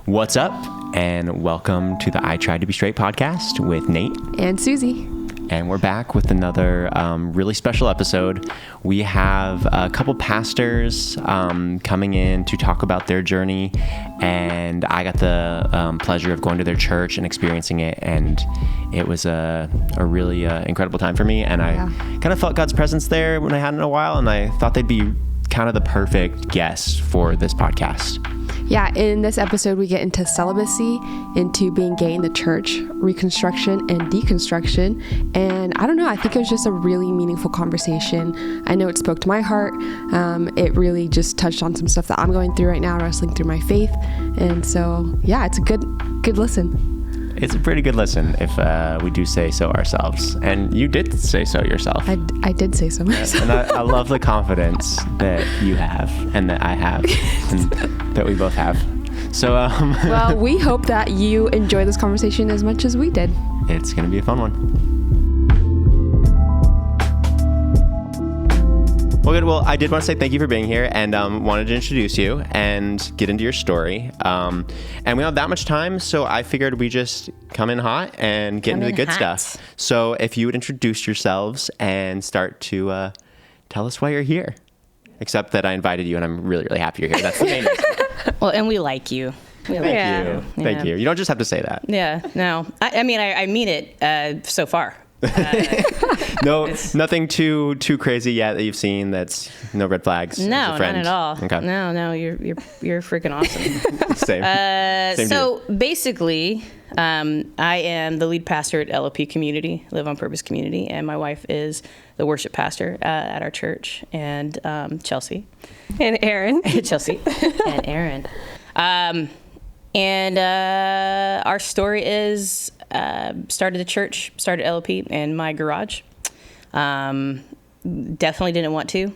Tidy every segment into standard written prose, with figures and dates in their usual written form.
What's up? And welcome to the I Tried to Be Straight podcast with Nate and Susie. And we're back with another really special episode. We have a couple pastors coming in to talk about their journey, and I got the pleasure of going to their church and experiencing it, and it was a really incredible time for me, and I kind of felt God's presence there when I hadn't in a while, and I thought they'd be kind of the perfect guest for this podcast. Yeah, in this episode, we get into celibacy, into being gay in the church, reconstruction and deconstruction. And I don't know, I think it was just a really meaningful conversation. I know it spoke to my heart. It really just touched on some stuff that I'm going through right now, wrestling through my faith. And so, yeah, it's a good listen. It's a pretty good listen, if we do say so ourselves. And you did say so yourself. I did say so myself. And I love the confidence that you have and that I have and that we both have. So, well, we hope that you enjoy this conversation as much as we did. It's going to be a fun one. Well, good. Well, I did want to say thank you for being here and wanted to introduce you and get into your story. And we don't have that much time, so I figured we just come in hot and get into the good stuff. So if you would introduce yourselves and start to tell us why you're here. Except that I invited you and I'm really, really happy you're here. That's the main reason. Well, and we like you. Thank you. Thank you. You don't just have to say that. Yeah, no. I mean it so far. No, nothing too crazy yet that you've seen. That's no red flags. No, not at all. Okay. No, you're freaking awesome. Same. So basically, I am the lead pastor at LOP Community, Live on Purpose Community, and my wife is the worship pastor at our church, and Chelsea And Erin. Chelsea and Erin. And our story is started the church, started LOP in my garage. Definitely didn't want to.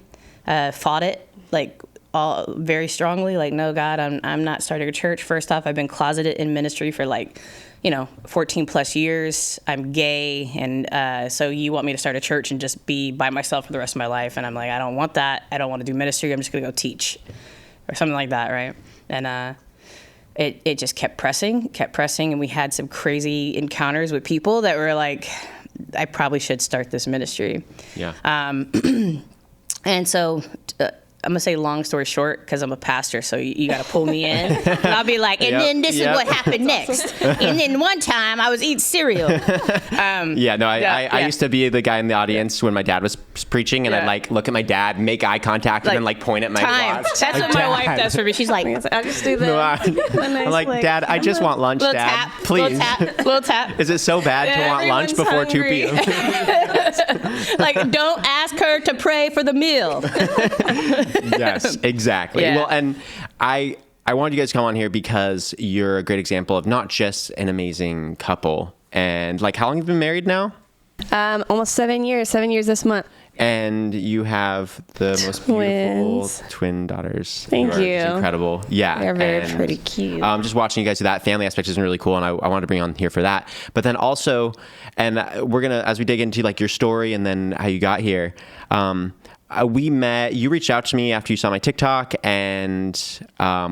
Fought it all very strongly. No, God, I'm not starting a church. First off, I've been closeted in ministry for 14 plus years. I'm gay, and so you want me to start a church and just be by myself for the rest of my life? And I'm like, I don't want that. I don't want to do ministry. I'm just gonna go teach, or something like that, right? And It just kept pressing, and we had some crazy encounters with people that were like, I probably should start this ministry. Yeah. And so I'm going to say long story short, because I'm a pastor, so you got to pull me in. And I'll be like, and then this is what happened next. And then one time I was eating cereal. I used to be the guy in the audience when my dad was preaching, and I'd look at my dad, make eye contact, and then point at my watch. That's what my wife does for me. She's like, I just do that. No, I'm like, Dad, I just want lunch, little Dad. Tap, please. Little tap. Is it so bad to want lunch before hungry. 2 p.m.? Don't ask her to pray for the meal. Yes, exactly. Yeah. Well, and I wanted you guys to come on here because you're a great example of not just an amazing couple. And how long have you been married now? Almost 7 years. 7 years this month. And you have the most beautiful twin daughters. Thank you. It's incredible. Yeah. They're very pretty cute. Just watching you guys do that family aspect is really cool, and I wanted to bring you on here for that. But then also, and we're going to, as we dig into your story and then how you got here, we met, you reached out to me after you saw my TikTok, and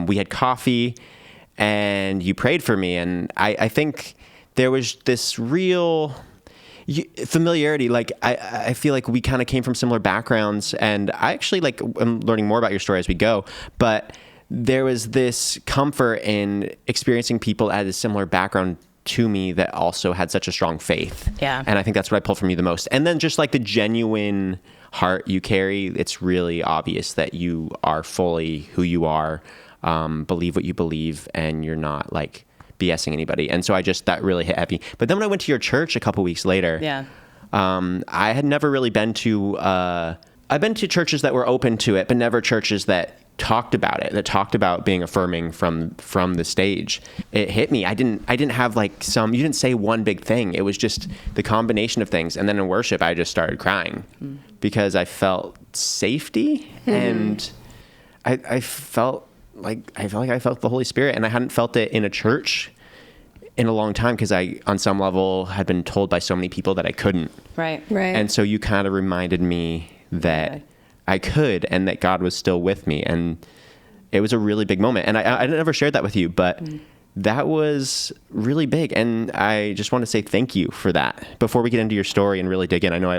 we had coffee, and you prayed for me. And I think there was this real familiarity. I feel like we kind of came from similar backgrounds, and I actually I'm learning more about your story as we go, but there was this comfort in experiencing people at a similar background to me that also had such a strong faith. Yeah. And I think that's what I pulled from you the most. And then just the genuine heart you carry, it's really obvious that you are fully who you are, believe what you believe, and you're not BSing anybody. And so that really hit heavy. But then when I went to your church a couple weeks later, I had never really been to, I've been to churches that were open to it, but never churches that talked about it, that talked about being affirming from the stage. It hit me. I didn't have you didn't say one big thing. It was just the combination of things. And then in worship, I just started crying because I felt safety, and I felt like I felt the Holy Spirit, and I hadn't felt it in a church in a long time because I, on some level, had been told by so many people that I couldn't. Right. And so you kind of reminded me that I could, and that God was still with me. And it was a really big moment. And I never shared that with you, but that was really big. And I just want to say thank you for that. Before we get into your story and really dig in, I know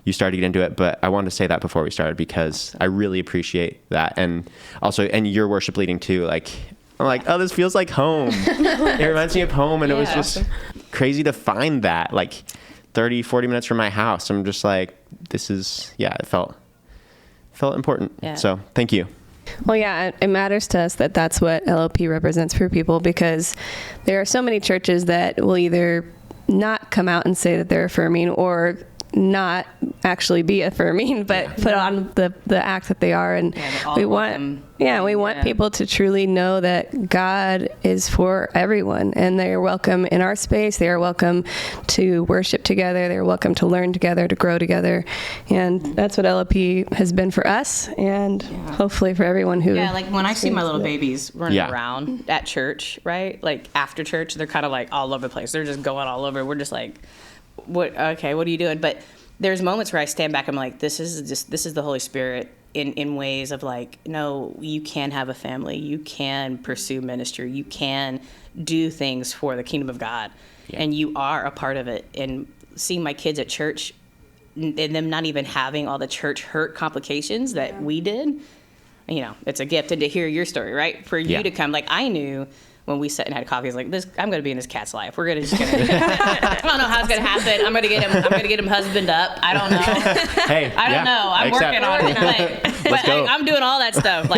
you started to get into it, but I wanted to say that before we started because I really appreciate that. And also, and your worship leading too, I'm like, oh, this feels like home. It reminds me of home. And it was just crazy to find that 30, 40 minutes from my house. I'm just like, this is, it felt important. Yeah. So thank you. Well, yeah, it matters to us that that's what LLP represents for people, because there are so many churches that will either not come out and say that they're affirming or not actually be affirming, but put on the act that they are. And we want people to truly know that God is for everyone, and they are welcome in our space. They are welcome to worship together. They're welcome to learn together, to grow together. And that's what LLP has been for us, and hopefully for everyone who... Yeah, when I see my little babies running around at church, right? After church, they're kind of all over the place. They're just going all over. We're just what are you doing? But there's moments where I stand back, I'm like, this is the Holy Spirit in ways of no, you can have a family, you can pursue ministry, you can do things for the kingdom of God, and you are a part of it. And seeing my kids at church and them not even having all the church hurt complications that we did, it's a gift. And to hear your story, right? For you to come, I knew when we sat and had coffee, I was like, I'm going to be in this cat's life. We're going to I don't know how it's going to happen. I'm going to get him husbanded up. I don't know. Hey, I don't know. I'm working on it. But I'm doing all that stuff.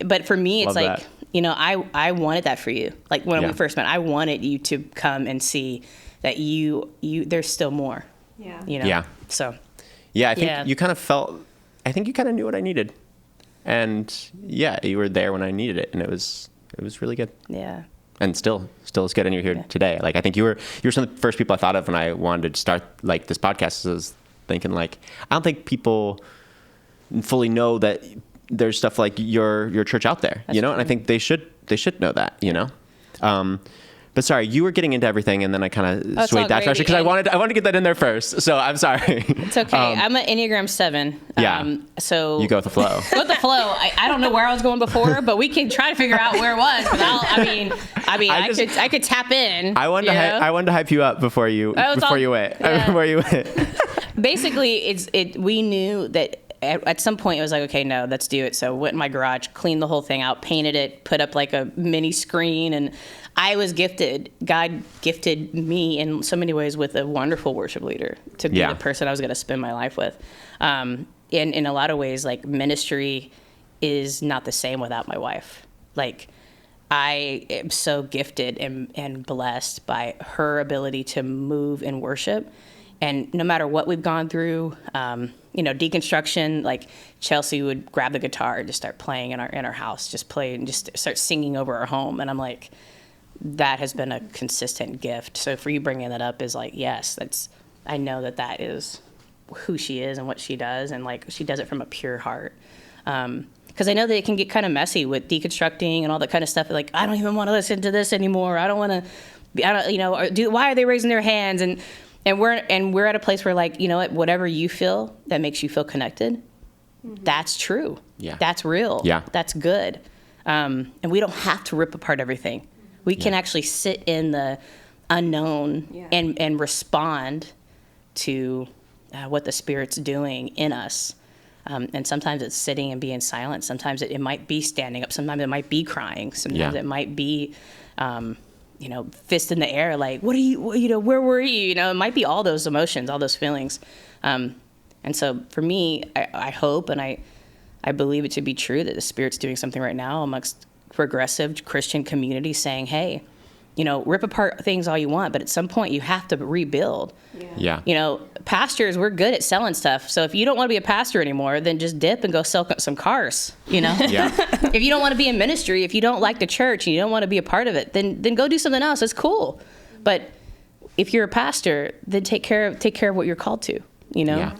But for me, it's I wanted that for you. When we first met, I wanted you to come and see that there's still more. Yeah. Yeah. So. Yeah, I think you kind of knew what I needed. And you were there when I needed it, and it was really good. Yeah. And still is good. And you're here today. I think you were some of the first people I thought of when I wanted to start this podcast. I was thinking I don't think people fully know that there's stuff like your church out there, That's true. And I think they should know that, But sorry, you were getting into everything, and then I kind of swayed that direction because I wanted to get that in there first. So I'm sorry. It's okay. I'm an Enneagram 7. So you go with the flow. With the flow. I don't know where I was going before, but we can try to figure out where it was. I could tap in. I wanted to hype you up before you went. Basically, we knew that. At some point, it was okay, no, let's do it. So went in my garage, cleaned the whole thing out, painted it, put up a mini screen, and I was gifted. God gifted me in so many ways with a wonderful worship leader to be the person I was going to spend my life with. In a lot of ways, ministry is not the same without my wife. I am so gifted and blessed by her ability to move in worship. And no matter what we've gone through, deconstruction, Chelsea would grab the guitar and just start playing in our house, just play and just start singing over our home. And I'm like, that has been a consistent gift. So for you bringing that up is yes, I know that is who she is and what she does. And she does it from a pure heart. Because I know that it can get kind of messy with deconstructing and all that kind of stuff. I don't even want to listen to this anymore. I don't want to, why are they raising their hands? And we're at a place where whatever you feel that makes you feel connected, that's true. Yeah. That's real. Yeah. That's good. And we don't have to rip apart everything. We can actually sit in the unknown and respond to what the Spirit's doing in us. And sometimes it's sitting and being silent. Sometimes it might be standing up. Sometimes it might be crying. Sometimes it might be fist in the air, what are you, where were you? It might be all those emotions, all those feelings. And so for me, I hope and I believe it to be true that the Spirit's doing something right now amongst progressive Christian community saying, hey, rip apart things all you want, but at some point you have to rebuild. Yeah. Pastors, we're good at selling stuff. So if you don't want to be a pastor anymore, then just dip and go sell some cars, Yeah. If you don't want to be in ministry, if you don't like the church and you don't want to be a part of it, then go do something else. It's cool. But if you're a pastor, then take care of what you're called to, Yeah.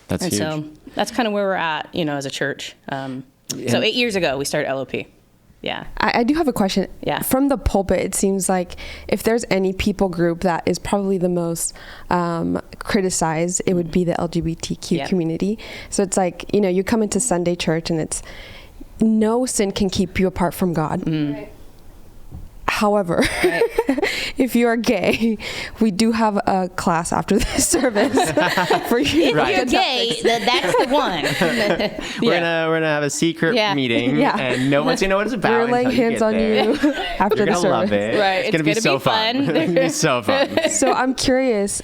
That's huge. So that's kind of where we're at, as a church. So 8 years ago, we started LOP. Yeah. I do have a question. Yeah. From the pulpit, it seems like if there's any people group that is probably the most criticized, it would be the LGBTQ community. So it's you come into Sunday church and it's no sin can keep you apart from God. Mm. Right. However, if you are gay, we do have a class after this service for you. If you're gay, that's the one. We're gonna have a secret meeting, and no one's gonna know what it's about. We're laying hands on you after You're the gonna service. love it. Right. It's gonna be so fun. It's gonna be so fun. So I'm curious,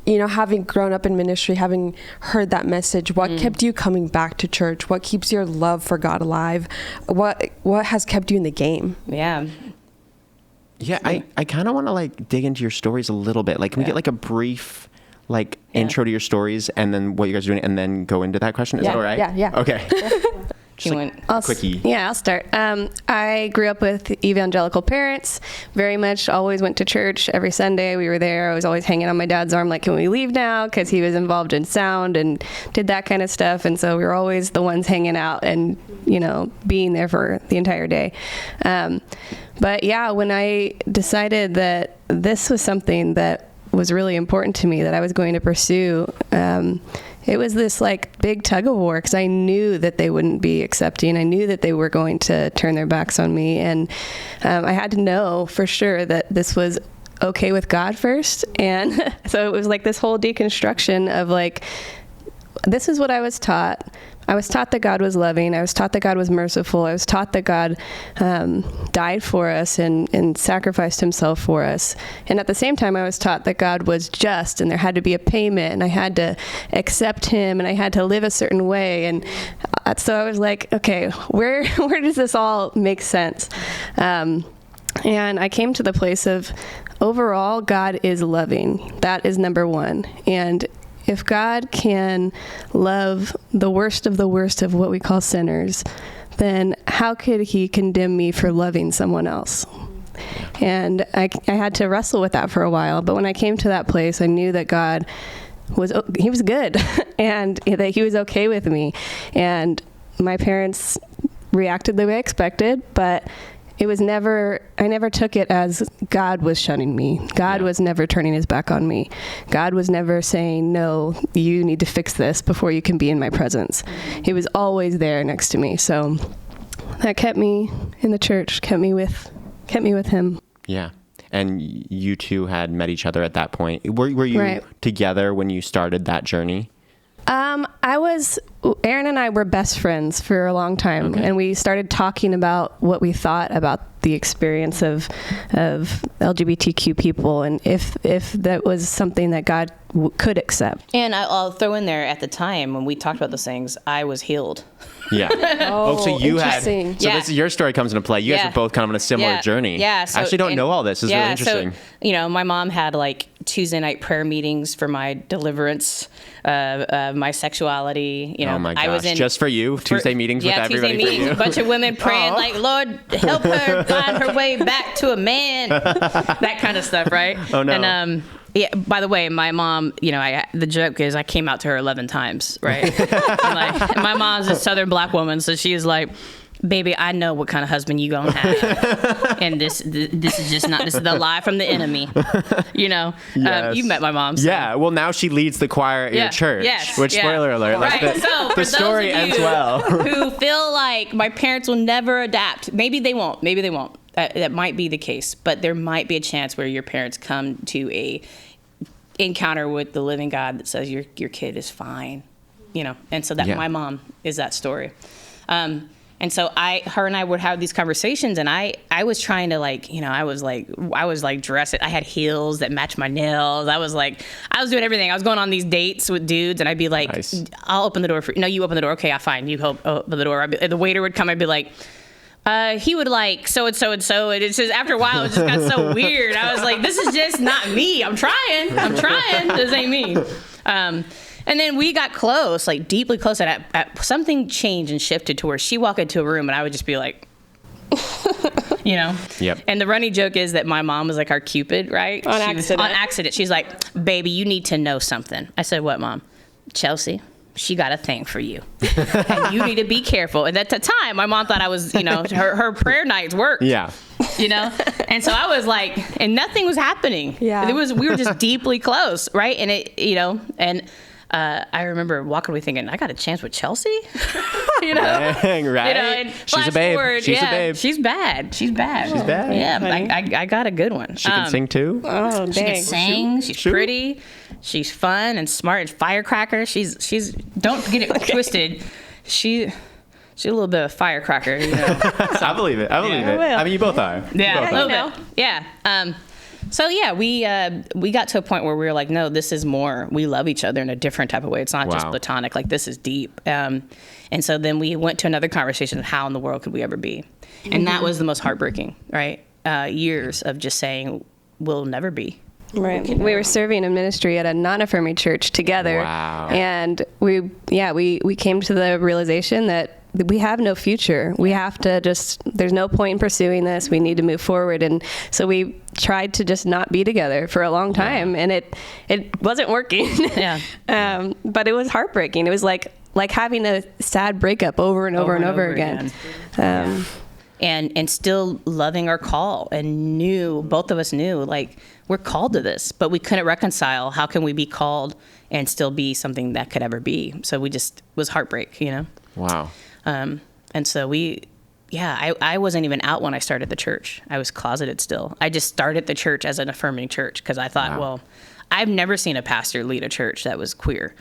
having grown up in ministry, having heard that message, what kept you coming back to church? What keeps your love for God alive? What has kept you in the game? Yeah. Yeah, I kind of want to dig into your stories a little bit. Can we get a brief intro to your stories and then what you guys are doing and then go into that question? Is that all right? Yeah. Okay. Quickie. I'll start. I grew up with evangelical parents, very much always went to church every Sunday. We were there. I was always hanging on my dad's arm, can we leave now? Because he was involved in sound and did that kind of stuff. And so we were always the ones hanging out and, being there for the entire day. But yeah, when I decided that this was something that was really important to me, that I was going to pursue, it was this big tug of war, because I knew that they wouldn't be accepting. I knew that they were going to turn their backs on me. And I had to know for sure that this was okay with God first. And so it was this whole deconstruction of this is what I was taught. I was taught that God was loving. I was taught that God was merciful. I was taught that God died for us and sacrificed himself for us. And at the same time, I was taught that God was just and there had to be a payment and I had to accept him and I had to live a certain way. And so I was okay, where does this all make sense? And I came to the place of overall, God is loving. That is number one. And if God can love the worst of what we call sinners, then how could he condemn me for loving someone else? And I had to wrestle with that for a while. But when I came to that place, I knew that God he was good and that he was okay with me. And my parents reacted the way I expected, but I never took it as God was shunning me. God was never turning his back on me. God was never saying, no, you need to fix this before you can be in my presence. He was always there next to me. So that kept me in the church, kept me with him. Yeah. And you two had met each other at that point. Were you together when you started that journey? Erin and I were best friends for a long time, and we started talking about what we thought about the experience of LGBTQ people, and if that was something that God could accept. And I'll throw in there, at the time when we talked about those things, I was healed. Yeah. So you had. So this is your story comes into play. You guys are both kind of on a similar journey. Yeah. So, I actually don't know all this. It's really interesting. So, my mom had Tuesday night prayer meetings for my deliverance, my sexuality. Oh my gosh! I was in just for you, Tuesday meetings with everybody. Tuesday meetings, a bunch of women praying Lord, help her find her way back to a man. That kind of stuff, right? Oh no. And by the way, my mom, the joke is I came out to her 11 times, right? And my mom's a Southern black woman, so she was like, baby, I know what kind of husband you gonna have, and this is just not. This is the lie from the enemy. Yes. You met my mom. So. Yeah. Well, now she leads the choir at your church. Yes. Which spoiler alert. Right. So the story ends well. Who feel like my parents will never adapt? Maybe they won't. Maybe they won't. That might be the case, but there might be a chance where your parents come to a encounter with the living God that says your kid is fine, and so that my mom is that story. And so her and I would have these conversations, and I was trying to I was dressed. I had heels that matched my nails. I was doing everything. I was going on these dates with dudes, and I'd be like, nice. I'll open the door for you. No, you open the door. Okay, fine. You open the door. The waiter would come. I'd be like, he would so and so and so. And it's just after a while, it just got so weird. I was like, this is just not me. I'm trying. This ain't me. And then we got close, deeply close. And something changed and shifted to where she walked into a room and I would just be like, Yep. And the running joke is that my mom was our Cupid, right? On accident. She's like, baby, you need to know something. I said, what, Mom? Chelsea, she got a thing for you. And you need to be careful. And at the time, my mom thought I was, her prayer nights worked. Yeah. And so I was and nothing was happening. Yeah. We were just deeply close, right? And I remember walking away thinking, I got a chance with Chelsea. You know, Dang, right? You know, and She's a babe. forward, She's a babe. She's bad. She's bad. She's bad. Yeah, I got a good one. She can sing too. Oh, dang. She can sing. She's Shoot. pretty. She's fun and smart and firecracker. She's. Don't get it twisted. She's a little bit of a firecracker. You know. I believe it. I believe it. will. I mean, you both are. Yeah, You both a are. little bit. Yeah. So yeah, we got to a point where we were like, no, this is more. We love each other in a different type of way. It's not just Wow. platonic. Like, this is deep. And so then we went to another conversation of how in the world could we ever be? And that was the most heartbreaking, right? Years of just saying we'll never be. Right. We were serving a ministry at a non-affirming church together. Wow. And we came to the realization that we have no future. We have to there's no point in pursuing this. We need to move forward. And so we tried to just not be together for a long time, and it wasn't working. Yeah. But it was heartbreaking. It was like having a sad breakup over and over and over again. And still loving our call, and both of us knew, like, we're called to this, but we couldn't reconcile. How can we be called and still be something that could ever be? So we just was heartbreak, you know? Wow. And so I wasn't even out when I started the church. I was closeted still. I just started the church as an affirming church because I thought, well, I've never seen a pastor lead a church that was queer.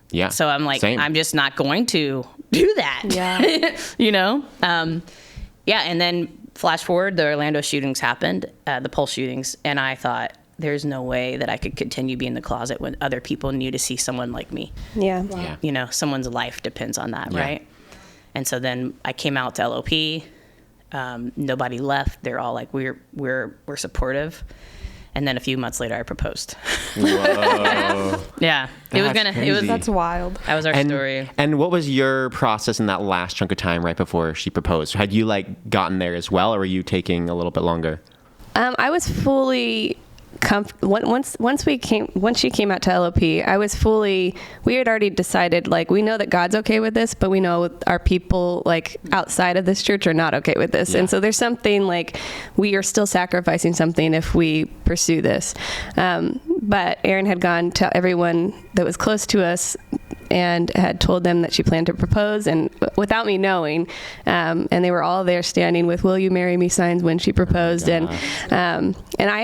Yeah. So I'm like, Same. I'm just not going to do that. Yeah. You know? And then flash forward, the Orlando shootings happened, the Pulse shootings, and I thought, there's no way that I could continue being in the closet when other people knew to see someone like me. Yeah. Yeah. You know, someone's life depends on that, Yeah. right? And so then I came out to LOP. Nobody left. They're all like, we're supportive. And then a few months later, I proposed. Whoa. Yeah, That's crazy. That's wild. that was our story. And what was your process in that last chunk of time right before she proposed? Had you like gotten there as well, or were you taking a little bit longer? I was fully once she came out to LOP, I was we had already decided, like, we know that God's okay with this, but we know our people, like, outside of this church are not okay with this. Yeah. And so there's something, like, we are still sacrificing something if we pursue this. But Erin had gone to everyone that was close to us and had told them that she planned to propose, and without me knowing, and they were all there standing with "Will you marry me" signs when she proposed. And I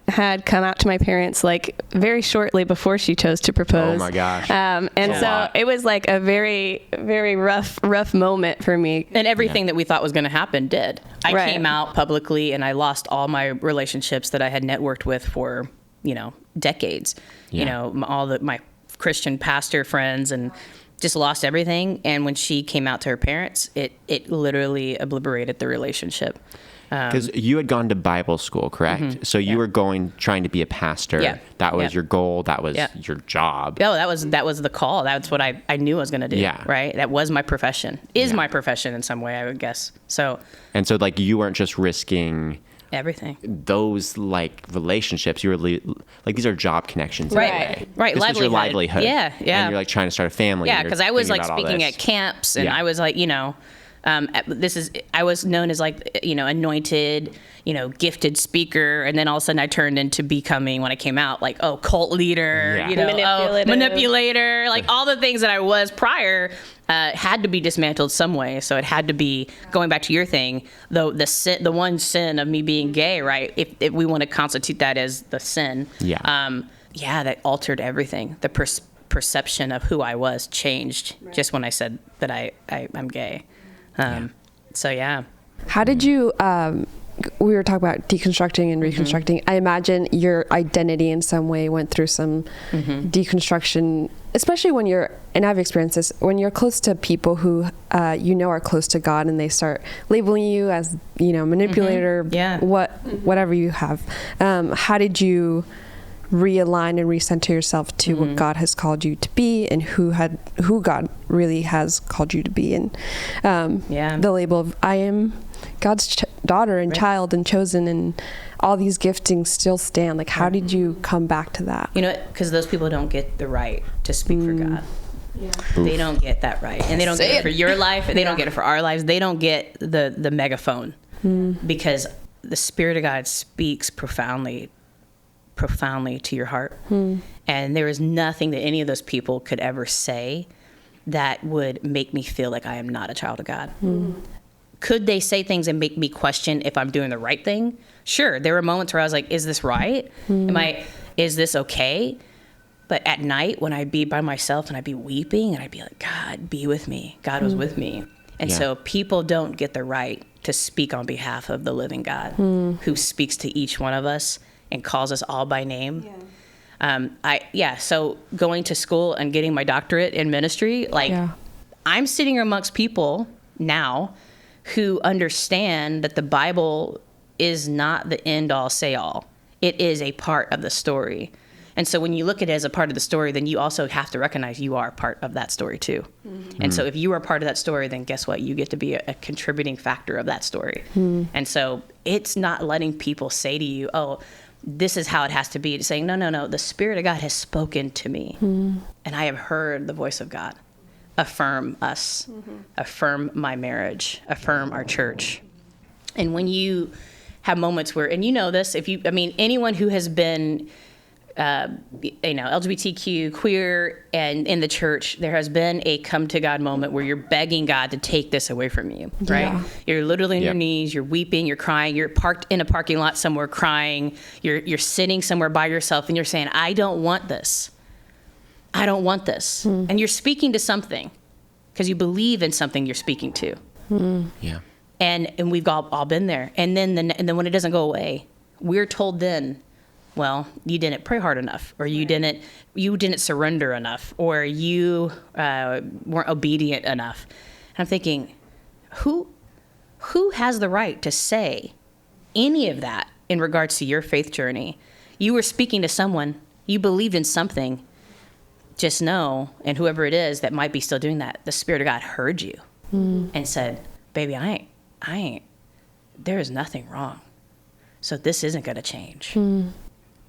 had come out to my parents, like, very shortly before she chose to propose. Oh my gosh. And That's a so lot. it was like a very, very rough moment for me. And everything that we thought was going to happen did. I Right. came out publicly, and I lost all my relationships that I had networked with for, decades. Yeah. My Christian pastor friends, and just lost everything. And when she came out to her parents, it literally obliterated the relationship. Because you had gone to Bible school, correct? So you were trying to be a pastor. Yeah. That was Yeah. your goal. That was Yeah. your job. Oh, that was the call. That's what I knew I was going to do. Yeah. Right. That was my profession. My profession in some way, I would guess. So And so, like, you weren't just risking everything. those, like, relationships. You were like, these are job connections. in a Right. way. Right. This is your livelihood. Yeah. Yeah. And you're like trying to start a family. Yeah, and you're because I was thinking like about all speaking this. at camps, and Yeah. I was like, I was known as, like, anointed, gifted speaker, and then all of a sudden I turned into becoming, when I came out, like, cult leader, Yeah. manipulator, like all the things that I was prior had to be dismantled some way. So it had to be, going back to your thing, the one sin of me being gay, right? If we want to constitute that as the sin, that altered everything. The perception of who I was changed just when I said that I'm gay. So yeah. How did you, we were talking about deconstructing and reconstructing. I imagine your identity in some way went through some deconstruction, especially when and I've experienced this, when you're close to people who, are close to God, and they start labeling you as, manipulator, whatever you have. How did you realign and recenter yourself to what God has called you to be, and who God really has called you to be? And the label of I am God's daughter and child and chosen, and all these giftings still stand. Like, how did you come back to that? Because those people don't get the right to speak for God. Yeah. They don't get that right, and they don't get it for your life. They don't get it for our lives. They don't get the megaphone, because the Spirit of God speaks profoundly profoundly to your heart. And there is nothing that any of those people could ever say that would make me feel like I am not a child of God. Could they say things and make me question if I'm doing the right thing? Sure. There were moments where I was like, is this right? Is this okay? But at night when I'd be by myself and I'd be weeping and I'd be like, God, be with me. God was with me. And so people don't get the right to speak on behalf of the living God who speaks to each one of us and calls us all by name. So going to school and getting my doctorate in ministry, I'm sitting amongst people now who understand that the Bible is not the end all say all. It is a part of the story. And so when you look at it as a part of the story, then you also have to recognize you are part of that story too. And so if you are part of that story, then guess what? You get to be a contributing factor of that story. And so it's not letting people say to you, oh, this is how it has to be. It's saying, no, the Spirit of God has spoken to me. And I have heard the voice of God. Affirm us, affirm my marriage, affirm our church. And when you have moments where, and you know this, anyone who has been LGBTQ, queer, and in the church, there has been a come to God moment where you're begging God to take this away from you, right? Yeah. You're literally on your knees, you're weeping, you're crying, you're parked in a parking lot somewhere crying, you're sitting somewhere by yourself and you're saying, I don't want this. I don't want this. And you're speaking to something because you believe in something you're speaking to. Yeah. And we've all been there. And then when it doesn't go away, we're told then, well, you didn't pray hard enough, or you didn't surrender enough, or you weren't obedient enough. And I'm thinking, who has the right to say any of that in regards to your faith journey? You were speaking to someone, you believed in something. Just know, and whoever it is that might be still doing that, the Spirit of God heard you and said, baby, I ain't, there is nothing wrong. So this isn't going to change.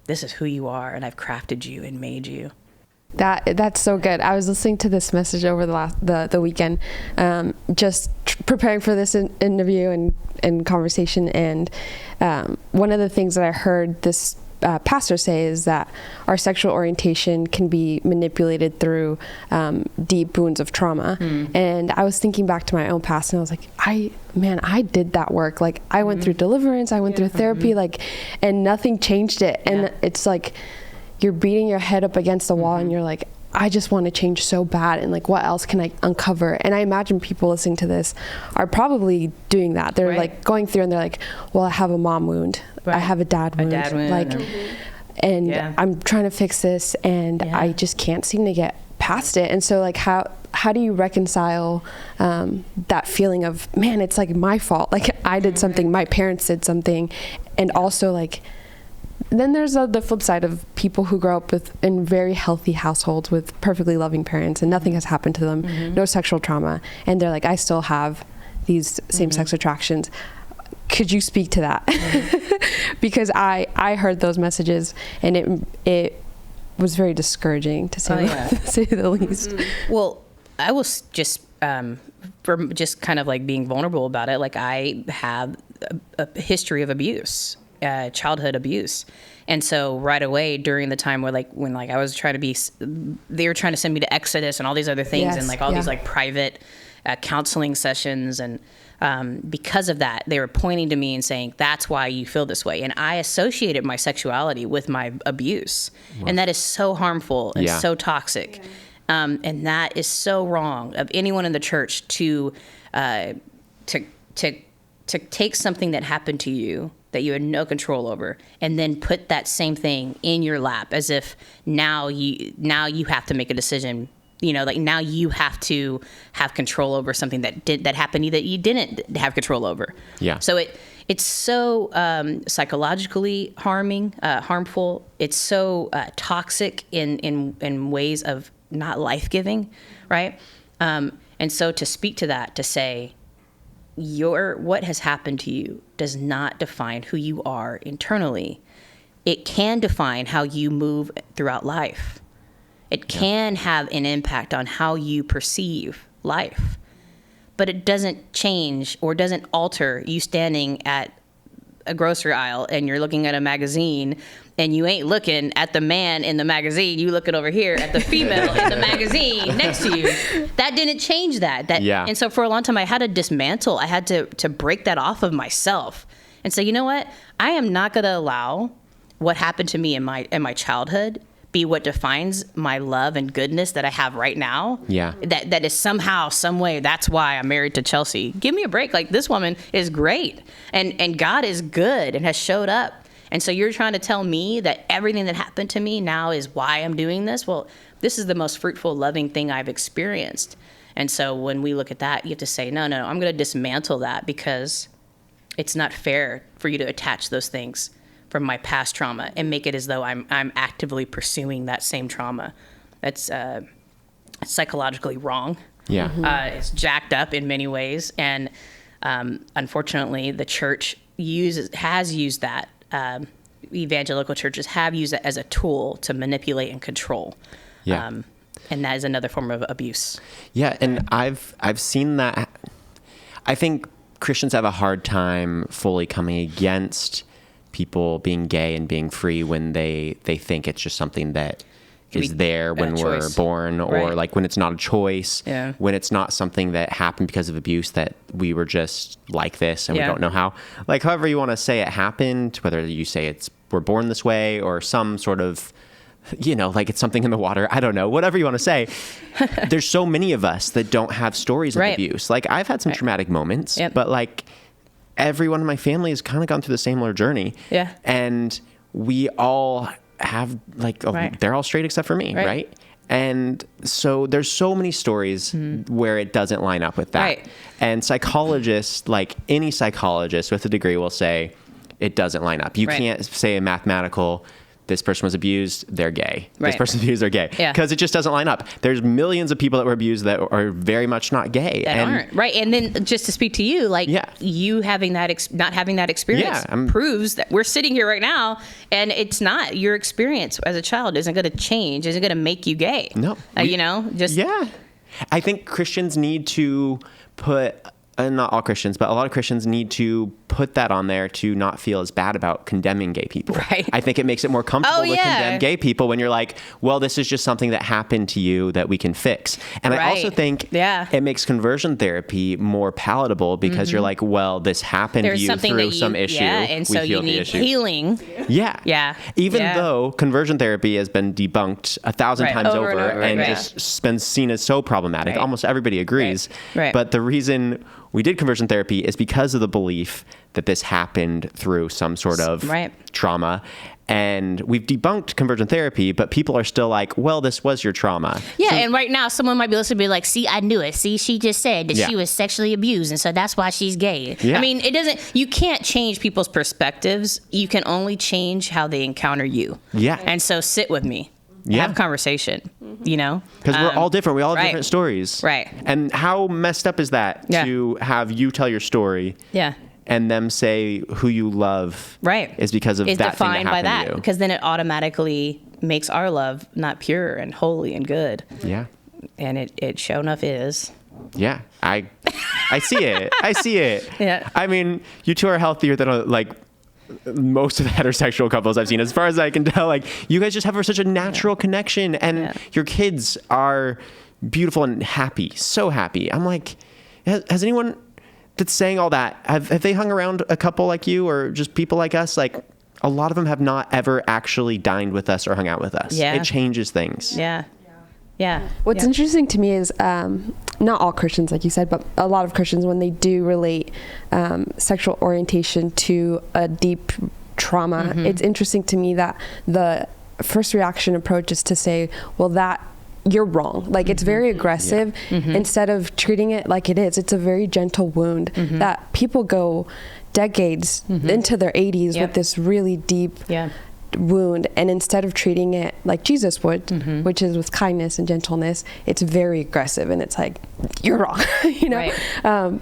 This is who you are, and I've crafted you and made you. That's so good. I was listening to this message over the weekend, just preparing for this interview and conversation. And one of the things that I heard this pastor say is that our sexual orientation can be manipulated through deep wounds of trauma. And I was thinking back to my own past, and I was like, I did that work. Like, I went through deliverance, I went through therapy, and nothing changed it. And it's like you're beating your head up against the wall, and you're like, I just want to change so bad, and like, what else can I uncover? And I imagine people listening to this are probably doing that. They're like going through and they're like, well, I have a mom wound. I have a dad wound. And I'm trying to fix this, and I just can't seem to get past it. And so like, how do you reconcile that feeling of, man, it's like my fault. Like, I did something, my parents did something. And also like, then there's the flip side of people who grow up in very healthy households with perfectly loving parents, and nothing has happened to them, no sexual trauma, and they're like, I still have these same-sex attractions. Could you speak to that? Because I heard those messages, and it was very discouraging, to say the least. Well, I was just from just kind of like being vulnerable about it. Like, I have a history of abuse. Childhood abuse. And so right away during the time when I was trying to they were trying to send me to Exodus and all these other things, and like all these like private counseling sessions. And because of that, they were pointing to me and saying, that's why you feel this way. And I associated my sexuality with my abuse. Wow. And that is so harmful and so toxic. And that is so wrong of anyone in the church to take something that happened to you that you had no control over, and then put that same thing in your lap as if now you have to make a decision. Like, now you have to have control over something that happened to you that you didn't have control over. Yeah. So it's so psychologically harmful. It's so toxic in ways of not life-giving, right? And so to speak to that, to say, what has happened to you does not define who you are internally. It can define how you move throughout life. It can have an impact on how you perceive life, but it doesn't change or doesn't alter you standing at a grocery aisle and you're looking at a magazine and you ain't looking at the man in the magazine, you looking over here at the female in the magazine next to you. That didn't change that. And so for a long time I had to dismantle, I had to break that off of myself and say, you know what? I am not going to allow what happened to me in my childhood be what defines my love and goodness that I have right now. Yeah. That is somehow, some way, that's why I'm married to Chelsea. Give me a break. Like, this woman is great. And God is good and has showed up. And so you're trying to tell me that everything that happened to me now is why I'm doing this? Well, this is the most fruitful, loving thing I've experienced. And so when we look at that, you have to say, no, I'm going to dismantle that, because it's not fair for you to attach those things from my past trauma and make it as though I'm actively pursuing that same trauma. That's psychologically wrong. Yeah. It's jacked up in many ways, and unfortunately, the church has used that. Evangelical churches have used it as a tool to manipulate and control. Yeah. And that is another form of abuse. Yeah, and I've seen that. I think Christians have a hard time fully coming against people being gay and being free when they think it's just something that is there when we're born, or like when it's not a choice, when it's not something that happened because of abuse, that we were just like this and we don't know how. Like, however you want to say it happened, whether you say we're born this way or some sort of, like it's something in the water, I don't know, whatever you want to say. There's so many of us that don't have stories of abuse. Like, I've had some traumatic moments, but like everyone in my family has kind of gone through the similar journey. Yeah. And we all have they're all straight except for me, right? And so there's so many stories where it doesn't line up with that. Right. And psychologists, like any psychologist with a degree, will say it doesn't line up. You can't say a mathematical, this person was abused, they're gay. This person abused, they're gay. Because it just doesn't line up. There's millions of people that were abused that are very much not gay. That aren't. Right. And then just to speak to you, like you having that, not having that experience proves that we're sitting here right now, and it's not, your experience as a child isn't going to change, isn't going to make you gay. No. I think Christians need to put, not all Christians, but a lot of Christians need to put that on there to not feel as bad about condemning gay people. Right. I think it makes it more comfortable to condemn gay people when you're like, well, this is just something that happened to you that we can fix. And I also think it makes conversion therapy more palatable, because you're like, well, this happened to you through some issue. Yeah, and so you need healing. Yeah. Yeah. Even though conversion therapy has been debunked 1,000 times over and just been seen as so problematic. Almost everybody agrees. Right. But the reason we did conversion therapy is because of the belief that this happened through some sort of trauma. And we've debunked conversion therapy, but people are still like, well, this was your trauma. Yeah, and right now someone might be listening and be like, see, I knew it. See, she just said that she was sexually abused, and so that's why she's gay. Yeah. I mean, you can't change people's perspectives. You can only change how they encounter you. Yeah. And so sit with me. Have a conversation, Because we're all different. We all have different stories. Right. And how messed up is that to have you tell your story and them say who you love is because of that thing that happened by that, to you. Because then it automatically makes our love not pure and holy and good. Yeah. And it sure enough is. Yeah. I see it. I see it. Yeah. I mean, you two are healthier than most of the heterosexual couples I've seen, as far as I can tell. Like, you guys just have such a natural connection, and your kids are beautiful and happy, so happy. I'm like, has anyone that's saying all that, have they hung around a couple like you, or just people like us? Like, a lot of them have not ever actually dined with us or hung out with us. Yeah. It changes things. Yeah. Yeah. What's interesting to me is not all Christians, like you said, but a lot of Christians, when they do relate sexual orientation to a deep trauma, it's interesting to me that the first reaction approach is to say, well, that you're wrong. Like, it's very aggressive instead of treating it like it is. It's a very gentle wound that people go decades into their 80s with this really deep wound, and instead of treating it like Jesus would, which is with kindness and gentleness, it's very aggressive, and it's like, you're wrong.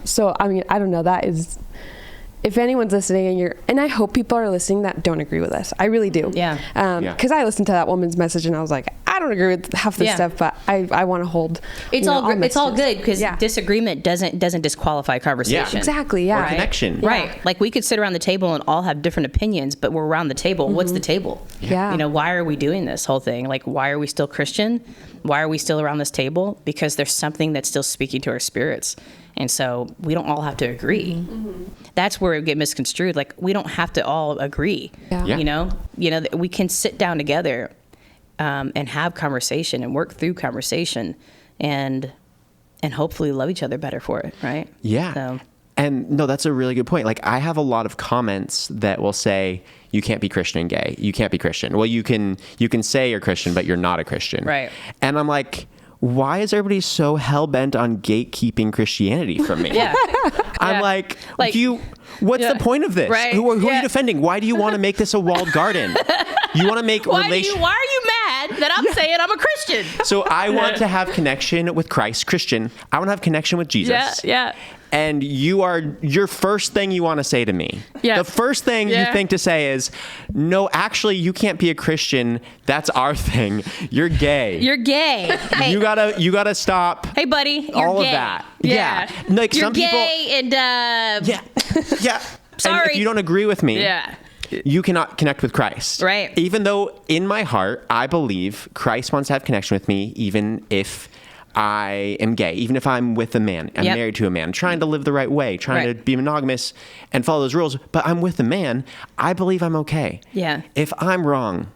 So I mean, I don't know, that is, if anyone's listening and I hope people are listening that don't agree with us, I really do. Because I listened to that woman's message and I was like, I don't agree with half the stuff, but I want to hold. It's all good. It's all good because Yeah. disagreement doesn't disqualify conversation. Yeah. Exactly. Yeah. Or connection. Right. Like we could sit around the table and all have different opinions, but we're around the table. What's the table? Yeah. You know, why are we doing this whole thing? Like, why are we still Christian? Why are we still around this table? Because there's something that's still speaking to our spirits. And so we don't all have to agree. That's where it get misconstrued. Like, we don't have to all agree. Yeah. Yeah. You know, we can sit down together and have conversation and work through conversation and hopefully love each other better for it. Right. Yeah. So. And no, that's a really good point. Like, I have a lot of comments that will say, you can't be Christian and gay. You can't be Christian. Well, you can say you're Christian, but you're not a Christian. Right. And I'm like, why is everybody so hell-bent on gatekeeping Christianity from me? Yeah. I'm Yeah. like, Like, what's yeah. the point of this? Right. Who are Yeah. you defending? Why do you want to make this a walled garden? You want to make Why are you mad that I'm saying I'm a Christian? So I want to have connection with Christ, Christian. I want to have connection with Jesus. Yeah. And your first thing you want to say to me. Yeah. The first thing you Yeah. think to say is, no, actually, you can't be a Christian. That's our thing. You're gay. You're gay. Hey, You gotta stop. hey, buddy. You're all gay. of that. Yeah. Yeah. Like, you're some people- gay and Yeah. Yeah. And Sorry. if you don't agree with me, yeah. you cannot connect with Christ. Right. Even though in my heart, I believe Christ wants to have connection with me, even if I am gay, even if I'm with a man, I'm Yep. married to a man, trying to live the right way, trying Right. to be monogamous and follow those rules, but I'm with a man, I believe I'm okay. Yeah. If I'm wrong,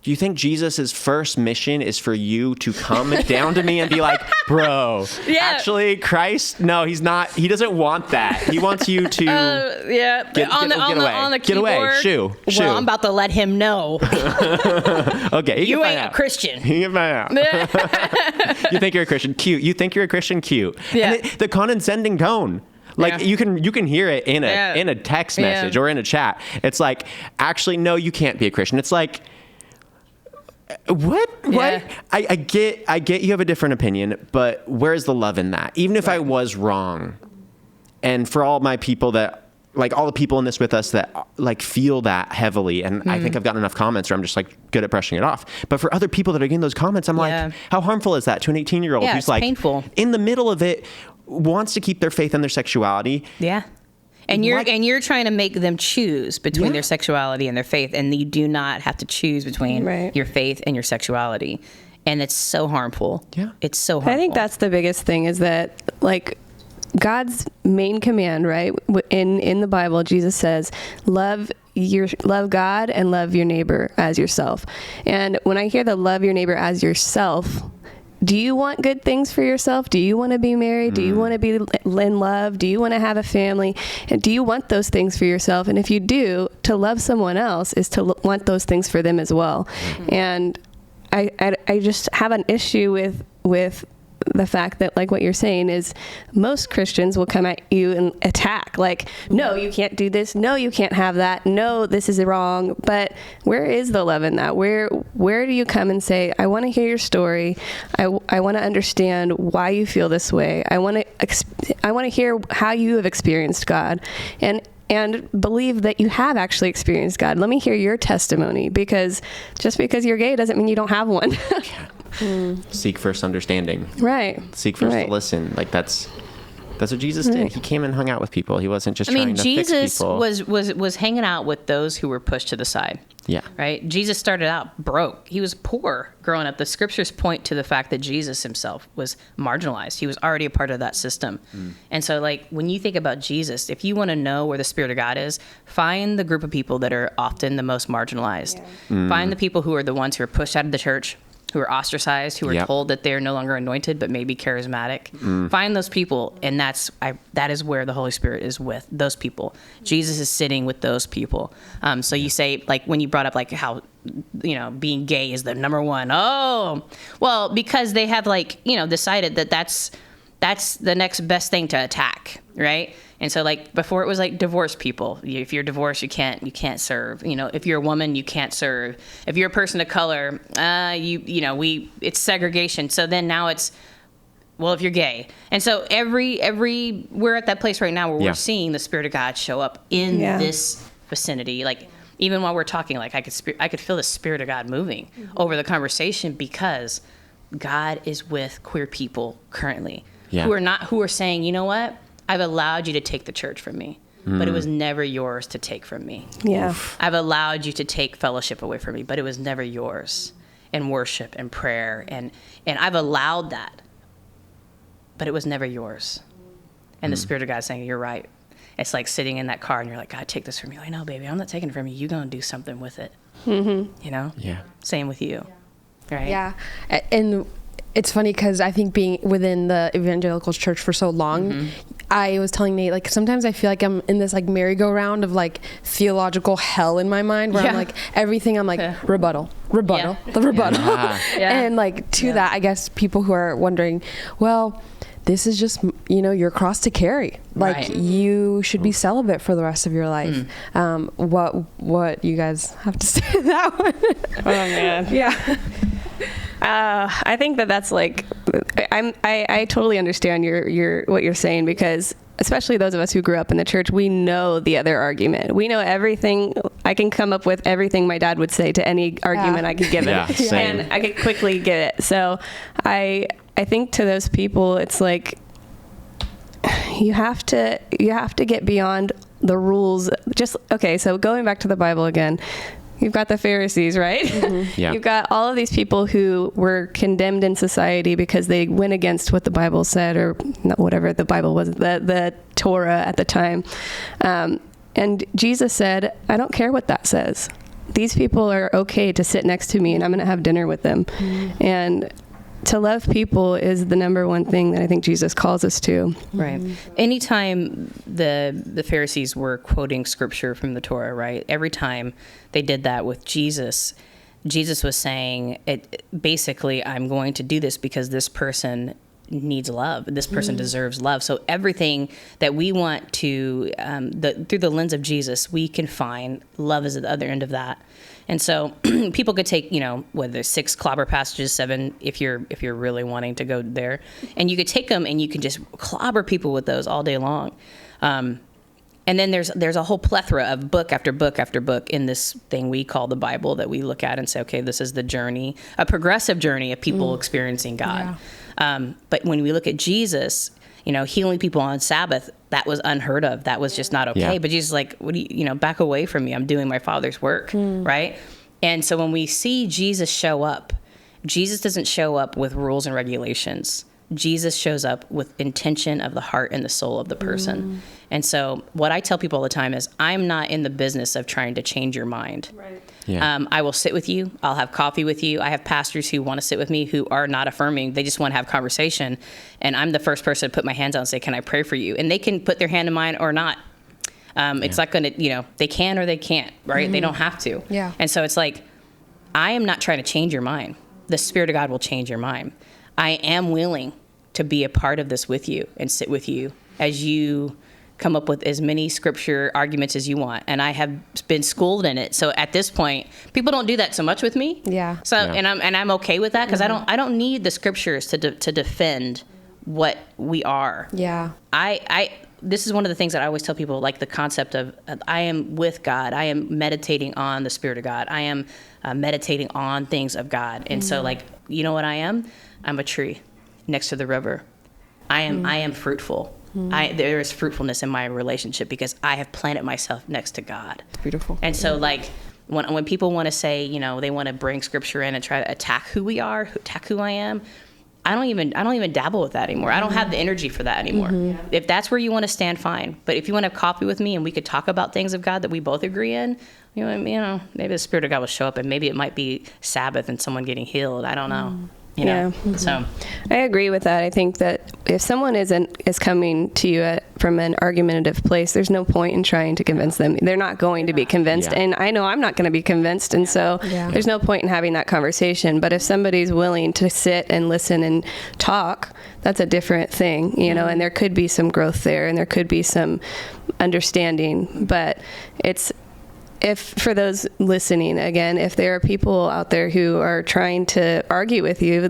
do you think Jesus' first mission is for you to come down to me and be like, bro, Yeah. actually, Christ, no, he's not. He doesn't want that. He wants you to Yeah. get away. Get away. keyboard. Shoo. Well, I'm about to let him know Okay, you can ain't find a out. Christian. You can find out. You think you're a Christian? Cute. You think you're a Christian? Cute. Yeah. And the condescending tone. Like, Yeah. you can hear it in a Yeah. in a text Yeah. message or in a chat. It's like, actually, no, you can't be a Christian. It's like, what? Yeah. I get you have a different opinion, but where's the love in that? Even if I was wrong, and for all my people that, like, all the people in this with us that like feel that heavily, and I think I've gotten enough comments where I'm just like good at brushing it off. But for other people that are getting those comments, I'm Yeah. like, how harmful is that to an 18-year-old Yeah, who's it's like painful. in the middle of it, wants to keep their faith and their sexuality? Yeah. And you're What? you're trying to make them choose between Yeah. their sexuality and their faith, and you do not have to choose between Right. your faith and your sexuality, and it's so harmful. Yeah. It's so harmful. I think that's the biggest thing is that, like, God's main command, right? In the Bible, Jesus says, love God and love your neighbor as yourself. And when I hear the love your neighbor as yourself, do you want good things for yourself? Do you want to be married? Do you want to be in love? Do you want to have a family? And do you want those things for yourself? And if you do, to love someone else is to want those things for them as well. And I just have an issue with the fact that, like what you're saying is, most Christians will come at you and attack, like, no, you can't do this, no, you can't have that, no, this is wrong. But where is the love in that? Where do you come and say, I want to hear your story, I want to understand why you feel this way, I want to hear how you have experienced God, and believe that you have actually experienced God. Let me hear your testimony, because just because you're gay doesn't mean you don't have one. Seek first understanding. Right. Seek first Right. to listen. Like, that's what Jesus did. He came and hung out with people. He wasn't just trying to Jesus fix people. was hanging out with those who were pushed to the side. Yeah. Right? Jesus started out broke. He was poor growing up. The scriptures point to the fact that Jesus himself was marginalized. He was already a part of that system. And so, like, when you think about Jesus, if you want to know where the Spirit of God is, find the group of people that are often the most marginalized. Find the people who are the ones who are pushed out of the church, who are ostracized, who are Yep. told that they're no longer anointed, but maybe charismatic. Find those people, and that is where the Holy Spirit is with those people. Jesus is sitting with those people. So you say, like, when you brought up, like, how, being gay is the number one. Oh, well, because they have, like, decided that that's the next best thing to attack, right? And so, like, before it was like divorced people. If you're divorced, you can't serve. If you're a woman, you can't serve. If you're a person of color, it's segregation. So then now it's, well, if you're gay. And so we're at that place right now where Yeah. we're seeing the Spirit of God show up in Yeah. this vicinity. Like, even while we're talking, like I could feel the Spirit of God moving over the conversation, because God is with queer people currently who are saying, you know what? I've allowed you to take the church from me, but it was never yours to take from me. Yeah. Oof. I've allowed you to take fellowship away from me, but it was never yours. And worship and prayer, and I've allowed that, but it was never yours. And the Spirit of God is saying, you're right. It's like sitting in that car and you're like, God, take this from me. Like, no, baby, I'm not taking it from you. You're going to do something with it. You know? Yeah. Same with you. Right? Yeah. And it's funny because I think being within the evangelical church for so long, I was telling Nate, like, sometimes I feel like I'm in this like merry-go-round of like theological hell in my mind, where I'm like, everything I'm like, rebuttal, the rebuttal. And like to that, I guess people who are wondering, well, this is just, you know, your cross to carry. Like you should be celibate for the rest of your life. What you guys have to say to that one? Oh man. Yeah. I think that's like, I totally understand your what you're saying, because especially those of us who grew up in the church, we know the other argument. We know everything. I can come up with everything my dad would say to any argument I could give him, and I could quickly get it. So I think to those people, it's like you have to get beyond the rules. Just okay. So going back to the Bible again. You've got the Pharisees, right? You've got all of these people who were condemned in society because they went against what the Bible said, or not whatever the Bible was, the Torah at the time. And Jesus said, I don't care what that says. These people are okay to sit next to me, and I'm going to have dinner with them. And to love people is the number one thing that I think Jesus calls us to. Right. Anytime the Pharisees were quoting scripture from the Torah, right? Every time they did that with Jesus, Jesus was saying, basically, I'm going to do this because this person needs love. This person deserves love. So everything that we want to, through the lens of Jesus, we can find love is at the other end of that. And so people could take, you know, whether 6 clobber passages, 7, if you're really wanting to go there, and you could take them and you can just clobber people with those all day long. And then there's a whole plethora of book after book after book in this thing we call the Bible that we look at and say, okay, this is the journey, a progressive journey of people experiencing God. But when we look at Jesus, you know, healing people on Sabbath, that was unheard of. That was just not okay. But Jesus is like, what do you know, back away from me. I'm doing my Father's work, right? And so when we see Jesus show up, Jesus doesn't show up with rules and regulations. Jesus shows up with intention of the heart and the soul of the person. And so what I tell people all the time is, I'm not in the business of trying to change your mind. Right. Yeah. I will sit with you. I'll have coffee with you. I have pastors who want to sit with me who are not affirming. They just want to have conversation. And I'm the first person to put my hands out and say, can I pray for you? And they can put their hand in mine or not. It's not going to, you know, they can or they can't, right? They don't have to. Yeah. And so it's like, I am not trying to change your mind. The Spirit of God will change your mind. I am willing to be a part of this with you and sit with you as you come up with as many scripture arguments as you want. And I have been schooled in it. So at this point, people don't do that so much with me. Yeah. So, and I'm okay with that, because I don't need the scriptures to defend what we are. Yeah. This is one of the things that I always tell people, like the concept of I am with God. I am meditating on the Spirit of God. I am meditating on things of God. And so, like, you know what I am? I'm a tree next to the river. I am fruitful. There is fruitfulness in my relationship because I have planted myself next to God. Beautiful. And so, like, when people want to say, you know, they want to bring scripture in and try to attack who we are, attack who I am, I don't even dabble with that anymore. I don't have the energy for that anymore. If that's where you want to stand, fine. But if you want to have coffee with me and we could talk about things of God that we both agree in, you know, maybe the Spirit of God will show up, and maybe it might be Sabbath and someone getting healed. I don't know. You know? So I agree with that. I think that if someone is coming to you from an argumentative place, there's no point in trying to convince them. They're not going to be convinced. And I know I'm not going to be convinced. And so there's no point in having that conversation. But if somebody's willing to sit and listen and talk, that's a different thing, you know, and there could be some growth there and there could be some understanding. But it's if for those listening again, if there are people out there who are trying to argue with you,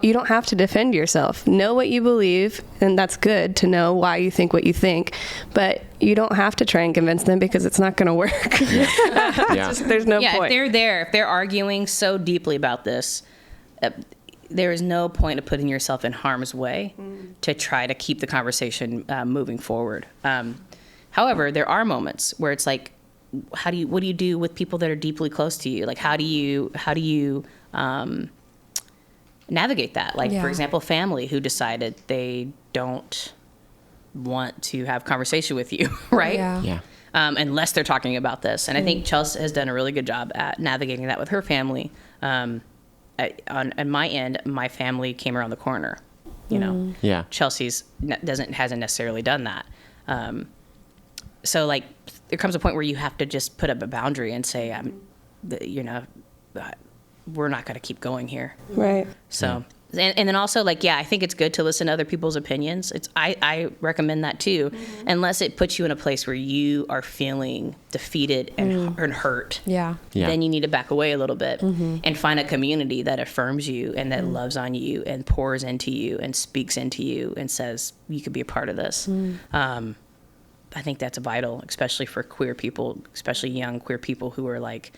you don't have to defend yourself. Know what you believe, and that's good to know why you think what you think, but you don't have to try and convince them because it's not going to work. There's no point. If they're arguing so deeply about this, there is no point of putting yourself in harm's way to try to keep the conversation moving forward. However, there are moments where it's like, what do you do with people that are deeply close to you? Like, how do you navigate that? Like, for example, family who decided they don't want to have conversation with you, right? Yeah. Unless they're talking about this. And I think Chelsea has done a really good job at navigating that with her family. On my end, my family came around the corner, you know. Yeah. Chelsea's hasn't necessarily done that. So like, there comes a point where you have to just put up a boundary and say, we're not going to keep going here. Right. So, and then also, like, I think it's good to listen to other people's opinions. I recommend that too, unless it puts you in a place where you are feeling defeated and hurt. Yeah. Then you need to back away a little bit and find a community that affirms you and that loves on you and pours into you and speaks into you and says, you could be a part of this. I think that's vital, especially for queer people, especially young queer people who are like,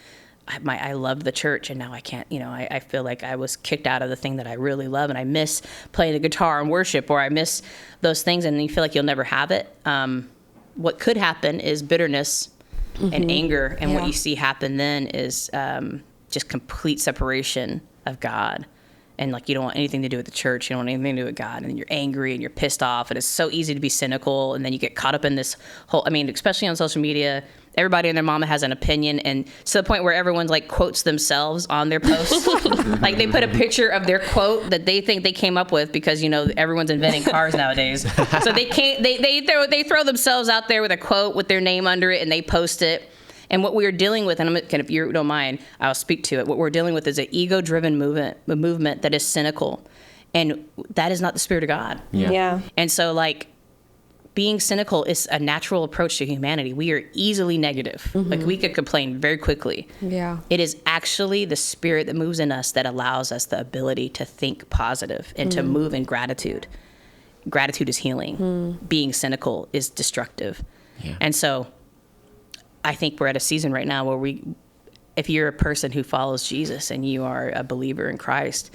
I loved the church and now I can't, I feel like I was kicked out of the thing that I really love and I miss playing the guitar and worship, or I miss those things, and you feel like you'll never have it. What could happen is bitterness and anger, and what you see happen then is just complete separation of God. And like, you don't want anything to do with the church. You don't want anything to do with God. And you're angry and you're pissed off. And it's so easy to be cynical. And then you get caught up in this whole, especially on social media, everybody and their mama has an opinion. And to the point where everyone's like quotes themselves on their posts. Like they put a picture of their quote that they think they came up with because, everyone's inventing cars nowadays. So they throw themselves out there with a quote with their name under it and they post it. And what we're dealing with, and if you don't mind, I'll speak to it. What we're dealing with is an ego-driven movement, a movement that is cynical, and that is not the Spirit of God. Yeah. And so, like, being cynical is a natural approach to humanity. We are easily negative. Like, we could complain very quickly. Yeah. It is actually the Spirit that moves in us that allows us the ability to think positive and to move in gratitude. Gratitude is healing. Being cynical is destructive. Yeah. And so, I think we're at a season right now where if you're a person who follows Jesus and you are a believer in Christ,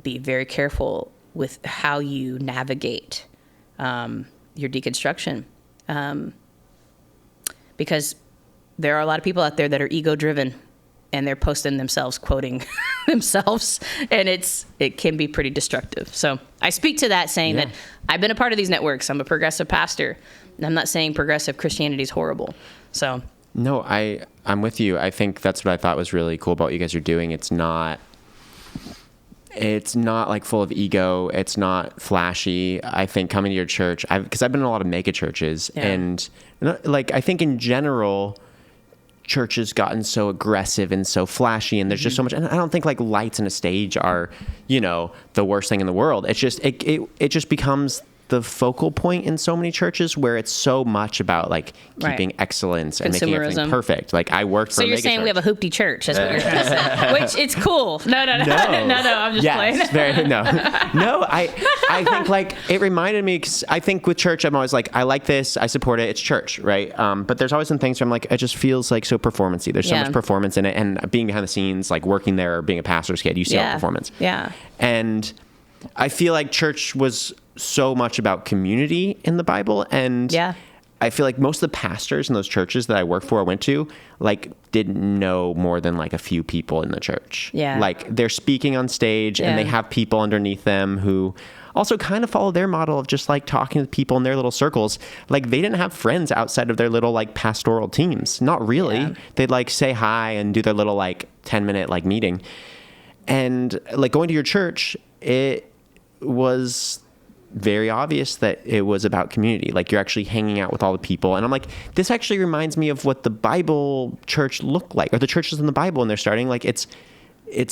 be very careful with how you navigate your deconstruction. Because there are a lot of people out there that are ego-driven and they're posting themselves, quoting themselves, and it can be pretty destructive. So I speak to that saying that I've been a part of these networks. I'm a progressive pastor. And I'm not saying progressive Christianity is horrible. So no, I'm with you. I think that's what I thought was really cool about what you guys are doing. It's not like full of ego. It's not flashy. I think coming to your church, because I've been in a lot of mega churches, and like I think in general, churches gotten so aggressive and so flashy, and there's just so much. And I don't think like lights and a stage are, the worst thing in the world. It's just it just becomes the focal point in so many churches where it's so much about like keeping excellence and making everything perfect. Like I worked for So you're saying we have a hoopty church. That's what you're trying to say. Which it's cool. No. I'm just playing. No, I think like it reminded me, because I think with church, I'm always like, I like this. I support it. It's church. Right. But there's always some things where I'm like, it just feels like so performance-y. There's so much performance in it. And being behind the scenes, like working there or being a pastor's kid, you see all the performance. Yeah. And I feel like church was so much about community in the Bible. And I feel like most of the pastors in those churches that I worked for or went to, like, didn't know more than like a few people in the church. Yeah. Like they're speaking on stage and they have people underneath them who also kind of follow their model of just like talking to people in their little circles. Like they didn't have friends outside of their little like pastoral teams. Not really. Yeah. They'd like say hi and do their little like 10-minute like meeting. And like going to your church, it was very obvious that it was about community. Like you're actually hanging out with all the people. And I'm like, this actually reminds me of what the Bible church looked like, or the churches in the Bible when they're starting. Like it's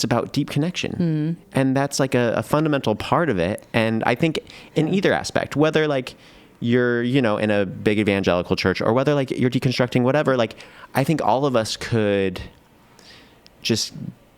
about deep connection. And that's like a fundamental part of it. And I think in either aspect, whether like you're, in a big evangelical church, or whether like you're deconstructing, whatever, like I think all of us could just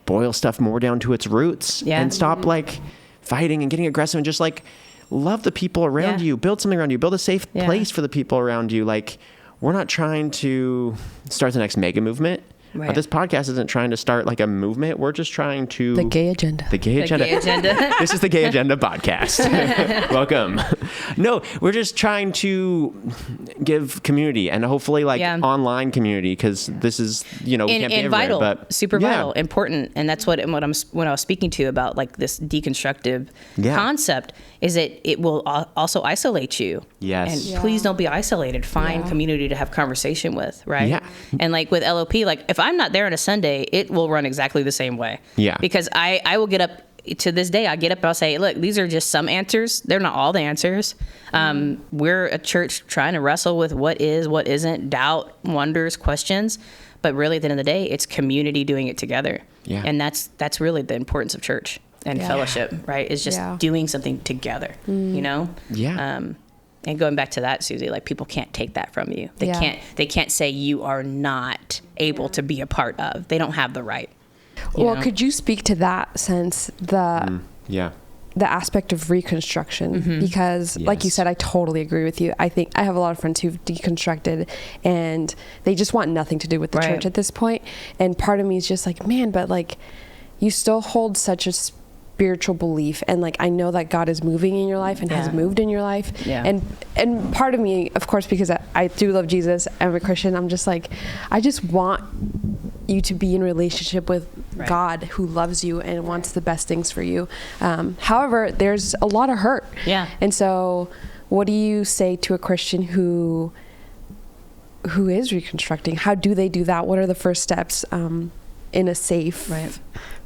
boil stuff more down to its roots and stop like fighting and getting aggressive and just like love the people around you, build something around you, build a safe place for the people around you. Like, we're not trying to start the next mega movement. Right. This podcast isn't trying to start like a movement. We're just trying to... The gay agenda. The gay agenda. This is the Gay Agenda podcast. Welcome. No, we're just trying to give community, and hopefully like online community, because this is, we can't be everywhere, vital, but super vital, important. And that's what I was speaking to about like this deconstructive concept, is that it will also isolate you. Yes. And please don't be isolated. Find community to have conversation with, right? Yeah. And like with LOP, like if I'm not there on a Sunday, it will run exactly the same way. Yeah. Because I will get up, to this day, I get up and I'll say, look, these are just some answers. They're not all the answers. We're a church trying to wrestle with what is, what isn't, doubt, wonders, questions. But really, at the end of the day, it's community doing it together. Yeah. And that's really the importance of church and fellowship, right? Is just doing something together, Yeah. And going back to that, Susie, like people can't take that from you. They can't say you are not able to be a part of. They don't have the right. Well, could you speak to that sense, the aspect of reconstruction? Because like you said, I totally agree with you. I think I have a lot of friends who've deconstructed and they just want nothing to do with the church at this point. And part of me is just like, man, but like you still hold such a spiritual belief, and like I know that God is moving in your life and has moved in your life, and part of me, of course, because I do love Jesus, I'm a Christian, I'm just like, I just want you to be in relationship with God, who loves you and wants the best things for you. However, there's a lot of hurt, and so what do you say to a Christian who is reconstructing? How do they do that? What are the first steps in a safe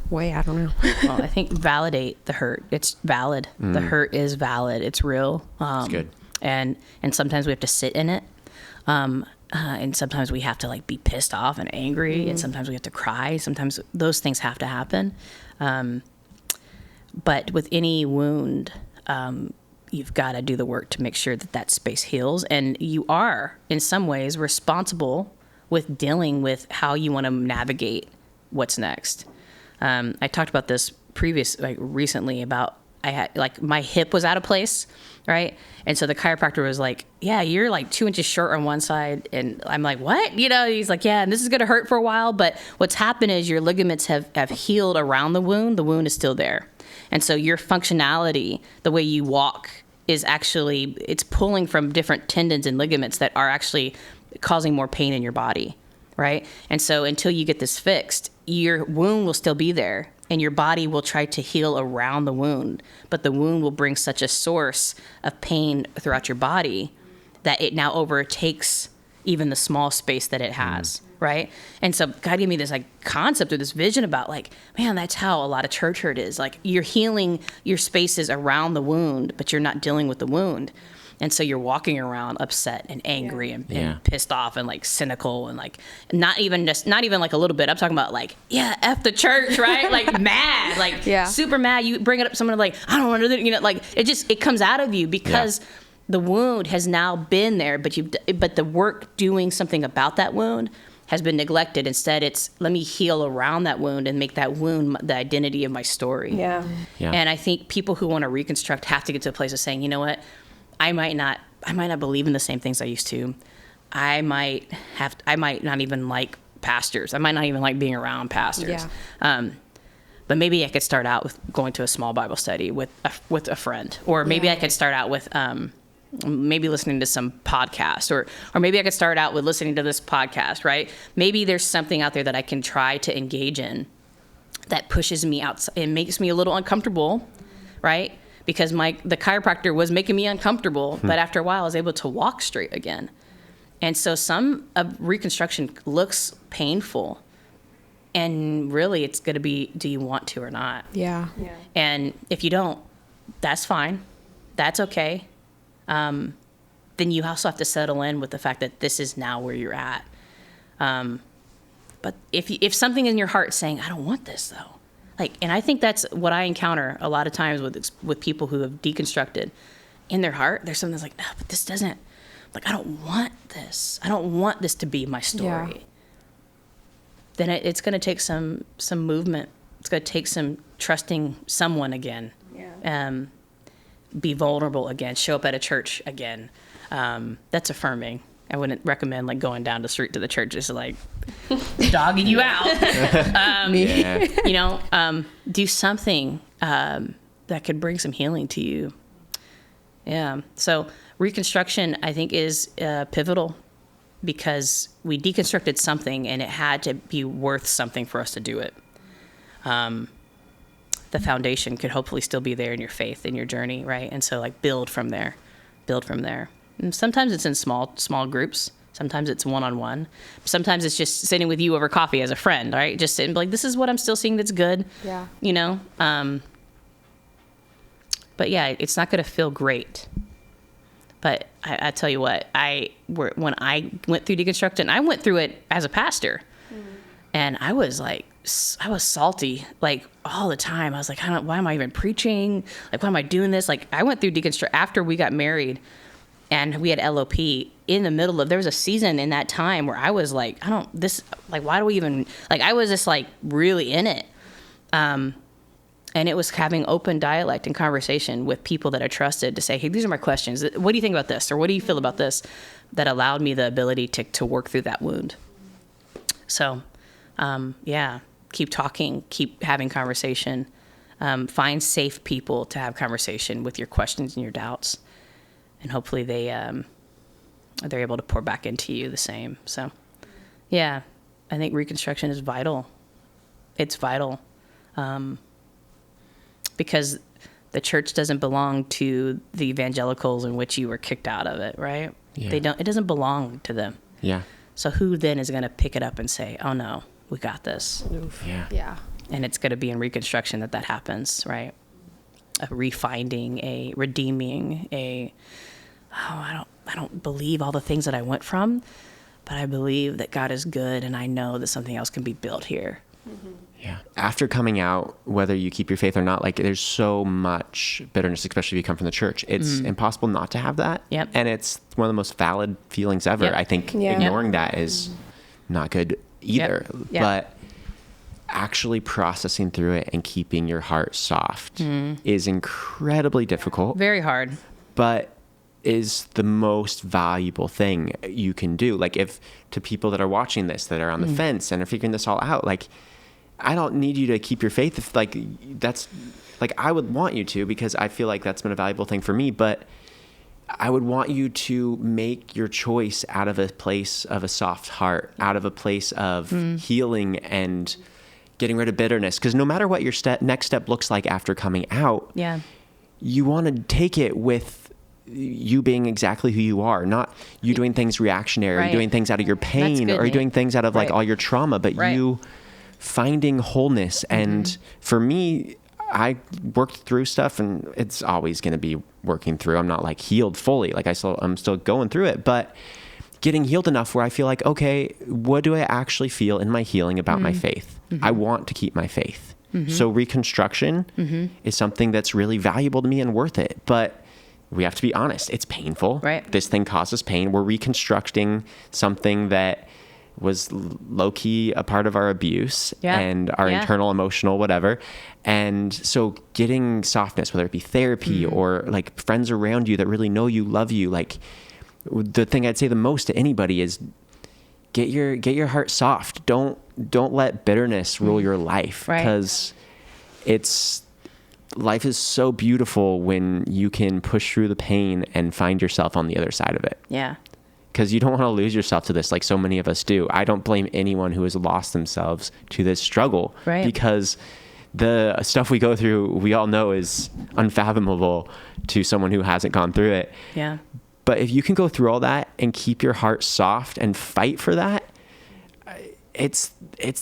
way? I don't know. Well, I think validate the hurt. It's valid. The hurt is valid. It's real. That's good. And sometimes we have to sit in it. And sometimes we have to like be pissed off and angry, and sometimes we have to cry. Sometimes those things have to happen. But with any wound, you've got to do the work to make sure that space heals. And you are, in some ways, responsible with dealing with how you want to navigate what's next. I talked about this recently about I had like my hip was out of place, right? And so the chiropractor was like, yeah, you're like 2 inches short on one side. And I'm like, what? He's like, yeah, and this is going to hurt for a while. But what's happened is your ligaments have healed around the wound. The wound is still there. And so your functionality, the way you walk, is actually, it's pulling from different tendons and ligaments that are actually causing more pain in your body, right? And so until you get this fixed, your wound will still be there, and your body will try to heal around the wound, but the wound will bring such a source of pain throughout your body that it now overtakes even the small space that it has, right? And so God gave me this like concept or this vision about like, man, that's how a lot of church hurt is. Like you're healing your spaces around the wound, but you're not dealing with the wound. And so you're walking around upset and angry and pissed off and like cynical and like not even like a little bit. I'm talking about like, F the church, right? Like mad, like super mad. You bring it up, someone like, I don't want to, like it comes out of you because the wound has now been there, but the work doing something about that wound has been neglected. Instead, it's let me heal around that wound and make that wound the identity of my story. Yeah. And I think people who want to reconstruct have to get to a place of saying, you know what? I might not believe in the same things I used to. I might not even like pastors. I might not even like being around pastors. But maybe I could start out with going to a small Bible study with a friend, or maybe I could start out with maybe listening to some podcast, or maybe I could start out with listening to this podcast, right? Maybe there's something out there that I can try to engage in that pushes me out and makes me a little uncomfortable, right? Because the chiropractor was making me uncomfortable, but after a while I was able to walk straight again. And so some of reconstruction looks painful, and really it's going to be, do you want to or not? Yeah. And if you don't, that's fine. That's okay. Then you also have to settle in with the fact that this is now where you're at. But if something in your heart is saying, I don't want this though, and I think that's what I encounter a lot of times with people who have deconstructed, in their heart, there's something that's like, no, but this doesn't, like, I don't want this. I don't want this to be my story. Yeah. Then it's going to take some movement. It's going to take some trusting someone again. Yeah. Be vulnerable again. Show up at a church again. That's affirming. I wouldn't recommend like going down the street to the church just like dogging you out. You know, do something that could bring some healing to you. Yeah. So reconstruction, I think, is pivotal because we deconstructed something and it had to be worth something for us to do it. The foundation could hopefully still be there in your faith, in your journey, right? And so like build from there. And sometimes it's in small groups. Sometimes it's one-on-one. Sometimes it's just sitting with you over coffee as a friend, right? Just sitting like, this is what I'm still seeing that's good. Yeah. You know? But yeah, it's not going to feel great. But I tell you what, when I went through deconstruction, I went through it as a pastor. And I was salty, like all the time. I was like, why am I even preaching? Like, why am I doing this? Like, I went through deconstruct after we got married and we had LOP in the middle of, there was a season in that time where I was like, why do we even, like, I was just like really in it. And it was having open dialect and conversation with people that I trusted to say, hey, these are my questions. What do you think about this? Or what do you feel about this? That allowed me the ability to work through that wound. So, keep talking, keep having conversation, find safe people to have conversation with your questions and your doubts. And hopefully they're able to pour back into you the same. So, yeah, I think reconstruction is vital. It's vital. Because the church doesn't belong to the evangelicals in which you were kicked out of it, right? Yeah. It doesn't belong to them. Yeah. So who then is going to pick it up and say, oh no, we got this. Oof. Yeah. Yeah. And it's going to be in reconstruction that happens, right? A refinding, a redeeming, I don't believe all the things that I went from, but I believe that God is good and I know that something else can be built here. Mm-hmm. Yeah. After coming out, whether you keep your faith or not, like there's so much bitterness, especially if you come from the church. It's impossible not to have that. Yep. And it's one of the most valid feelings ever. Yep. I think Yeah. ignoring that is not good either. Yep. But actually processing through it and keeping your heart soft is incredibly difficult. Very hard. But is the most valuable thing you can do. Like if to people that are watching this, that are on the fence and are figuring this all out, like, I don't need you to keep your faith. If like, that's like, I would want you to, because I feel like that's been a valuable thing for me, but I would want you to make your choice out of a place of a soft heart, out of a place of healing and getting rid of bitterness. Because no matter what your next step looks like after coming out, you want to take it with you being exactly who you are, not you doing things reactionary, Right. doing things out of your pain, good, or Nate. doing things out of like Right. all your trauma, but Right. you finding wholeness. And for me, I worked through stuff and it's always going to be working through. I'm not like healed fully. Like I'm still going through it, but getting healed enough where I feel like, okay, what do I actually feel in my healing about my faith? I want to keep my faith. So reconstruction is something that's really valuable to me and worth it. But we have to be honest. It's painful. Right. This thing causes pain. We're reconstructing something that was low-key a part of our abuse and our internal emotional whatever. And so getting softness, whether it be therapy or like friends around you that really know you, love you, like the thing I'd say the most to anybody is get your heart soft. Don't let bitterness rule your life, Right. because life is so beautiful when you can push through the pain and find yourself on the other side of it. Yeah. Because you don't want to lose yourself to this like so many of us do. I don't blame anyone who has lost themselves to this struggle, Right. because the stuff we go through, we all know is unfathomable to someone who hasn't gone through it. Yeah. But if you can go through all that and keep your heart soft and fight for that, it's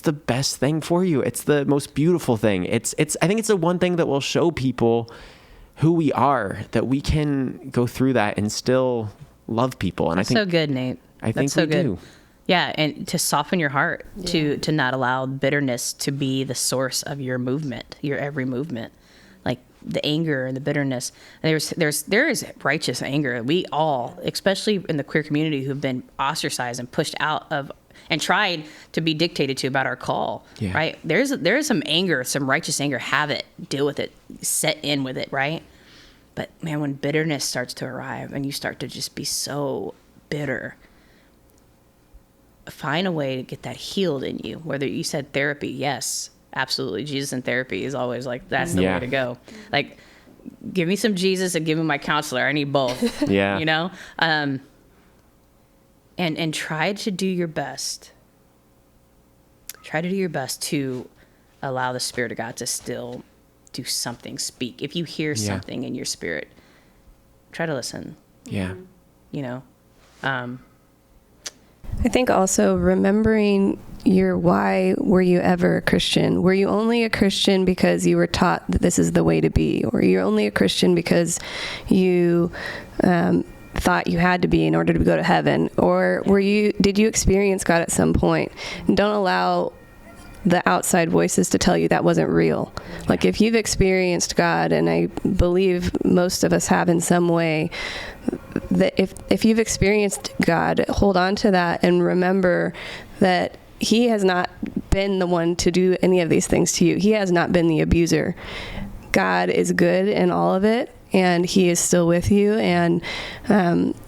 the best thing for you. It's the most beautiful thing. I think it's the one thing that will show people who we are, that we can go through that and still love people. And That's I think so good, Nate. I think That's so we good. do. Yeah, and to soften your heart, to not allow bitterness to be the source of your movement, your every movement. Like the anger and the bitterness. And there is righteous anger. We all, especially in the queer community, who've been ostracized and pushed out of and tried to be dictated to about our call, right? There is some anger, some righteous anger. Have it, deal with it, set in with it, right? But man, when bitterness starts to arrive and you start to just be so bitter, find a way to get that healed in you. Whether you said therapy, yes, absolutely. Jesus in therapy is always like, that's the way to go. Like, give me some Jesus and give me my counselor. I need both. Yeah. You know? And try to do your best. Try to do your best to allow the Spirit of God to still do something, speak. If you hear something in your spirit, try to listen. Yeah. You know? I think also remembering your why were you ever a Christian? Were you only a Christian because you were taught that this is the way to be? Or you're only a Christian because you thought you had to be in order to go to heaven? Or did you experience God at some point? And don't allow the outside voices to tell you that wasn't real. Like, if you've experienced God, and I believe most of us have in some way, that if you've experienced God, hold on to that and remember that He has not been the one to do any of these things to you. He has not been the abuser. God is good in all of it, and He is still with you, and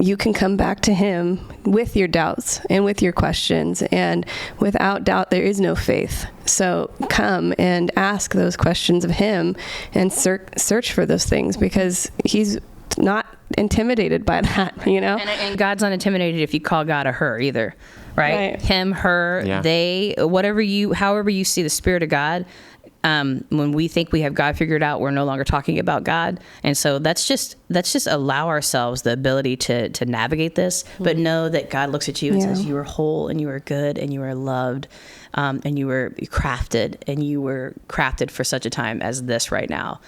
you can come back to Him with your doubts and with your questions, and without doubt there is no faith. So come and ask those questions of Him and search for those things, because He's not intimidated by that, you know? And God's not intimidated if you call God a her either, right? Him, her, they, however you see the Spirit of God. When we think we have God figured out, we're no longer talking about God. And so let's just allow ourselves the ability to navigate this, but know that God looks at you and says, you are whole and you are good and you are loved, and you were crafted, and you were crafted for such a time as this right now.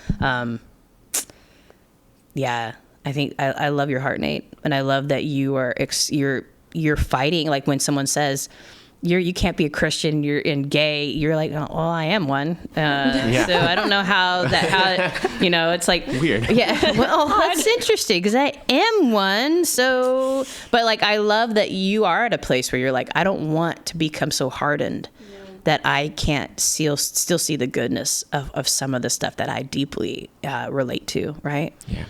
I think I love your heart, Nate. And I love that you're fighting. Like, when someone says, you can't be a Christian, you're gay, you're like, oh, well, I am one. So I don't know how it's like weird. Yeah. Well, that's interesting, because I am one. So, but like, I love that you are at a place where you're like, I don't want to become so hardened that I can't still see the goodness of some of the stuff that I deeply relate to. Right. Yeah.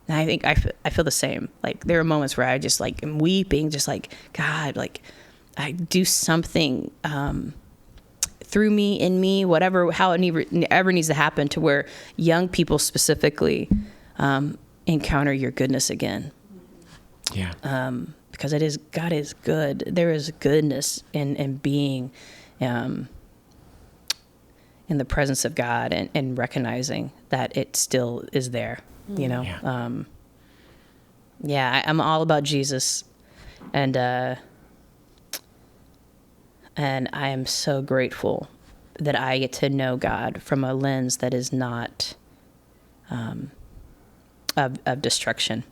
And I think I feel the same. Like, there are moments where I just like am weeping, just like, God, like, I do something through me, in me, how it ever needs to happen, to where young people specifically encounter your goodness again. Yeah. Because God is good. There is goodness in being in the presence of God, and recognizing that it still is there. You know. Yeah. I'm all about Jesus, and I am so grateful that I get to know God from a lens that is not of destruction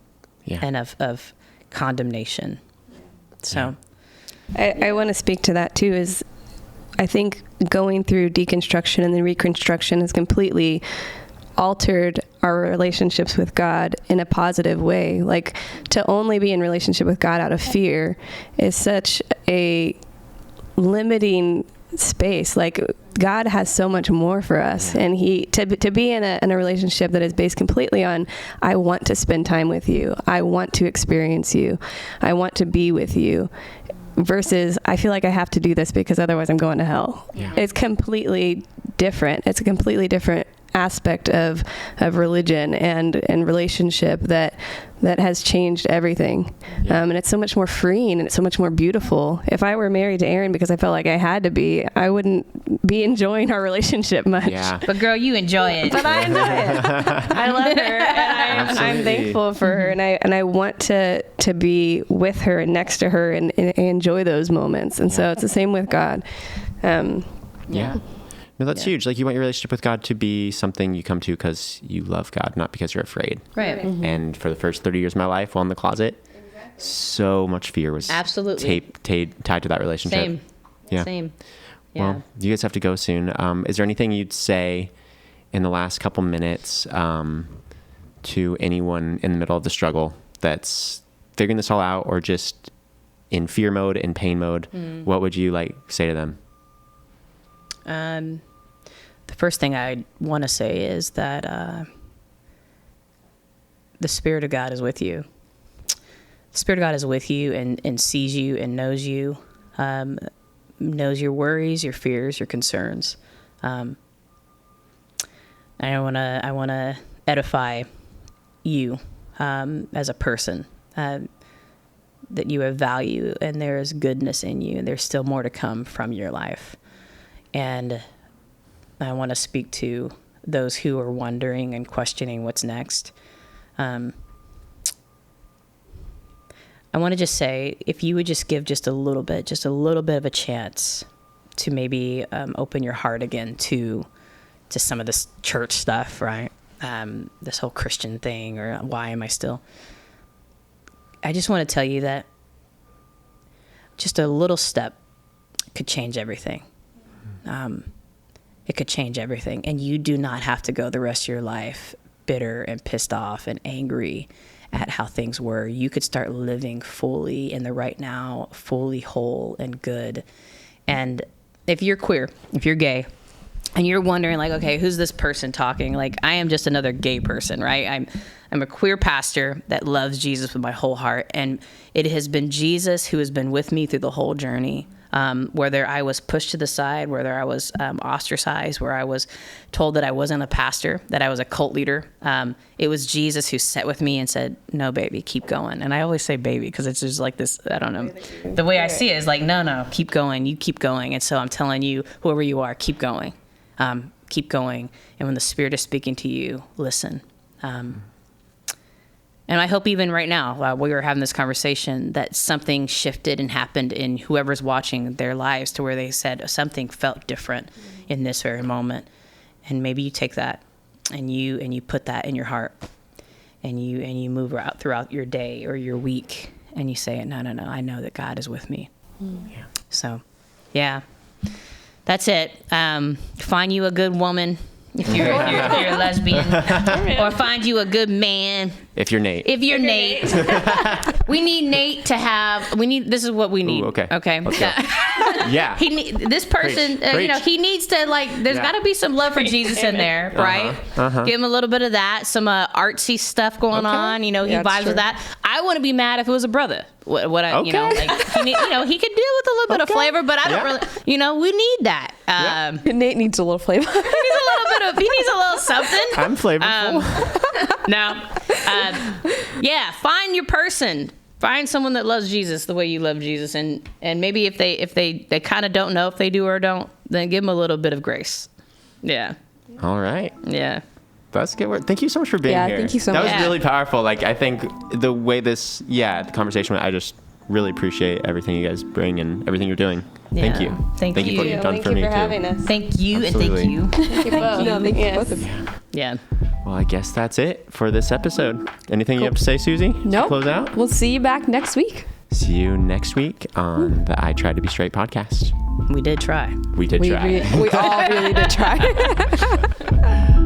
and of condemnation. So I want to speak to that too. Is I think going through deconstruction and then reconstruction has completely altered our relationships with God in a positive way. Like, to only be in relationship with God out of fear is such a limiting space. Like, God has so much more for us, and to be in a relationship that is based completely on, I want to spend time with you, I want to experience you, I want to be with you, versus I feel like I have to do this because otherwise I'm going to hell. It's completely different. It's a completely different aspect of religion and relationship that has changed everything. And it's so much more freeing, and it's so much more beautiful. If I were married to Erin because I felt like I had to be, I wouldn't be enjoying our relationship much. But girl, you enjoy it. But I enjoy it. I love her, and I'm thankful for her, and I want to be with her and next to her and enjoy those moments. And so it's the same with God. No, that's huge. Like, you want your relationship with God to be something you come to because you love God, not because you're afraid. Right. Mm-hmm. And for the first 30 years of my life while in the closet, so much fear was absolutely tied to that relationship. Same. Yeah. Well, you guys have to go soon. Is there anything you'd say in the last couple minutes to anyone in the middle of the struggle that's figuring this all out or just in fear mode, in pain mode? What would you like say to them? The first thing I want to say is that the Spirit of God is with you. The Spirit of God is with you and sees you and knows you, knows your worries, your fears, your concerns. I want to edify you as a person, that you have value and there is goodness in you and there's still more to come from your life. And I want to speak to those who are wondering and questioning what's next. I want to just say, if you would just give just a little bit of a chance to maybe open your heart again to some of this church stuff, right? This whole Christian thing, or why am I still? I just want to tell you that just a little step could change everything. It could change everything. And you do not have to go the rest of your life bitter and pissed off and angry at how things were. You could start living fully in the right now, fully whole and good. And if you're queer, if you're gay, and you're wondering, like, okay, who's this person talking? Like, I am just another gay person, right? I'm a queer pastor that loves Jesus with my whole heart. And it has been Jesus who has been with me through the whole journey. Whether I was pushed to the side, whether I was ostracized, where I was told that I wasn't a pastor, that I was a cult leader. It was Jesus who sat with me and said, no, baby, keep going. And I always say baby because it's just like this, I don't know. The way I see it is like, no, keep going. You keep going. And so I'm telling you, whoever you are, keep going. Keep going. And when the Spirit is speaking to you, listen. And I hope even right now, while we were having this conversation, that something shifted and happened in whoever's watching their lives to where they said something felt different in this very moment. And maybe you take that and you put that in your heart and you move out throughout your day or your week and you say, no, I know that God is with me. Yeah. So, yeah, that's it. Find you a good woman. If you're a lesbian, or find you a good man. If you're Nate. We need Nate to have. This is what we need. Ooh, okay. Let's go. Yeah. This person, Preach. he needs to there's got to be some love for Jesus in there, right? Give him a little bit of that, some artsy stuff going on. He vibes with that. I wouldn't be mad if it was a brother. He could deal with a little bit of flavor, but I don't really. We need that. Nate needs a little flavor. He needs a little something. I'm flavorful. Find your person. Find someone that loves Jesus the way you love Jesus, and maybe if they kind of don't know if they do or don't, then give them a little bit of grace. Yeah. All right. Yeah. That's good. Thank you so much for being here. Yeah, thank you so much. That was really powerful. I think the way the conversation went, I just really appreciate everything you guys bring and everything you're doing. Yeah. Thank you. Thank you. for what you've done for me too. having us. Thank you. Absolutely. And thank you. Thank you both of you. Yeah. Well, I guess that's it for this episode. Anything you have to say, Susie? Nope. To close out? We'll see you back next week. See you next week on the I Tried to Be Straight podcast. We did try. We did try. We all really did try.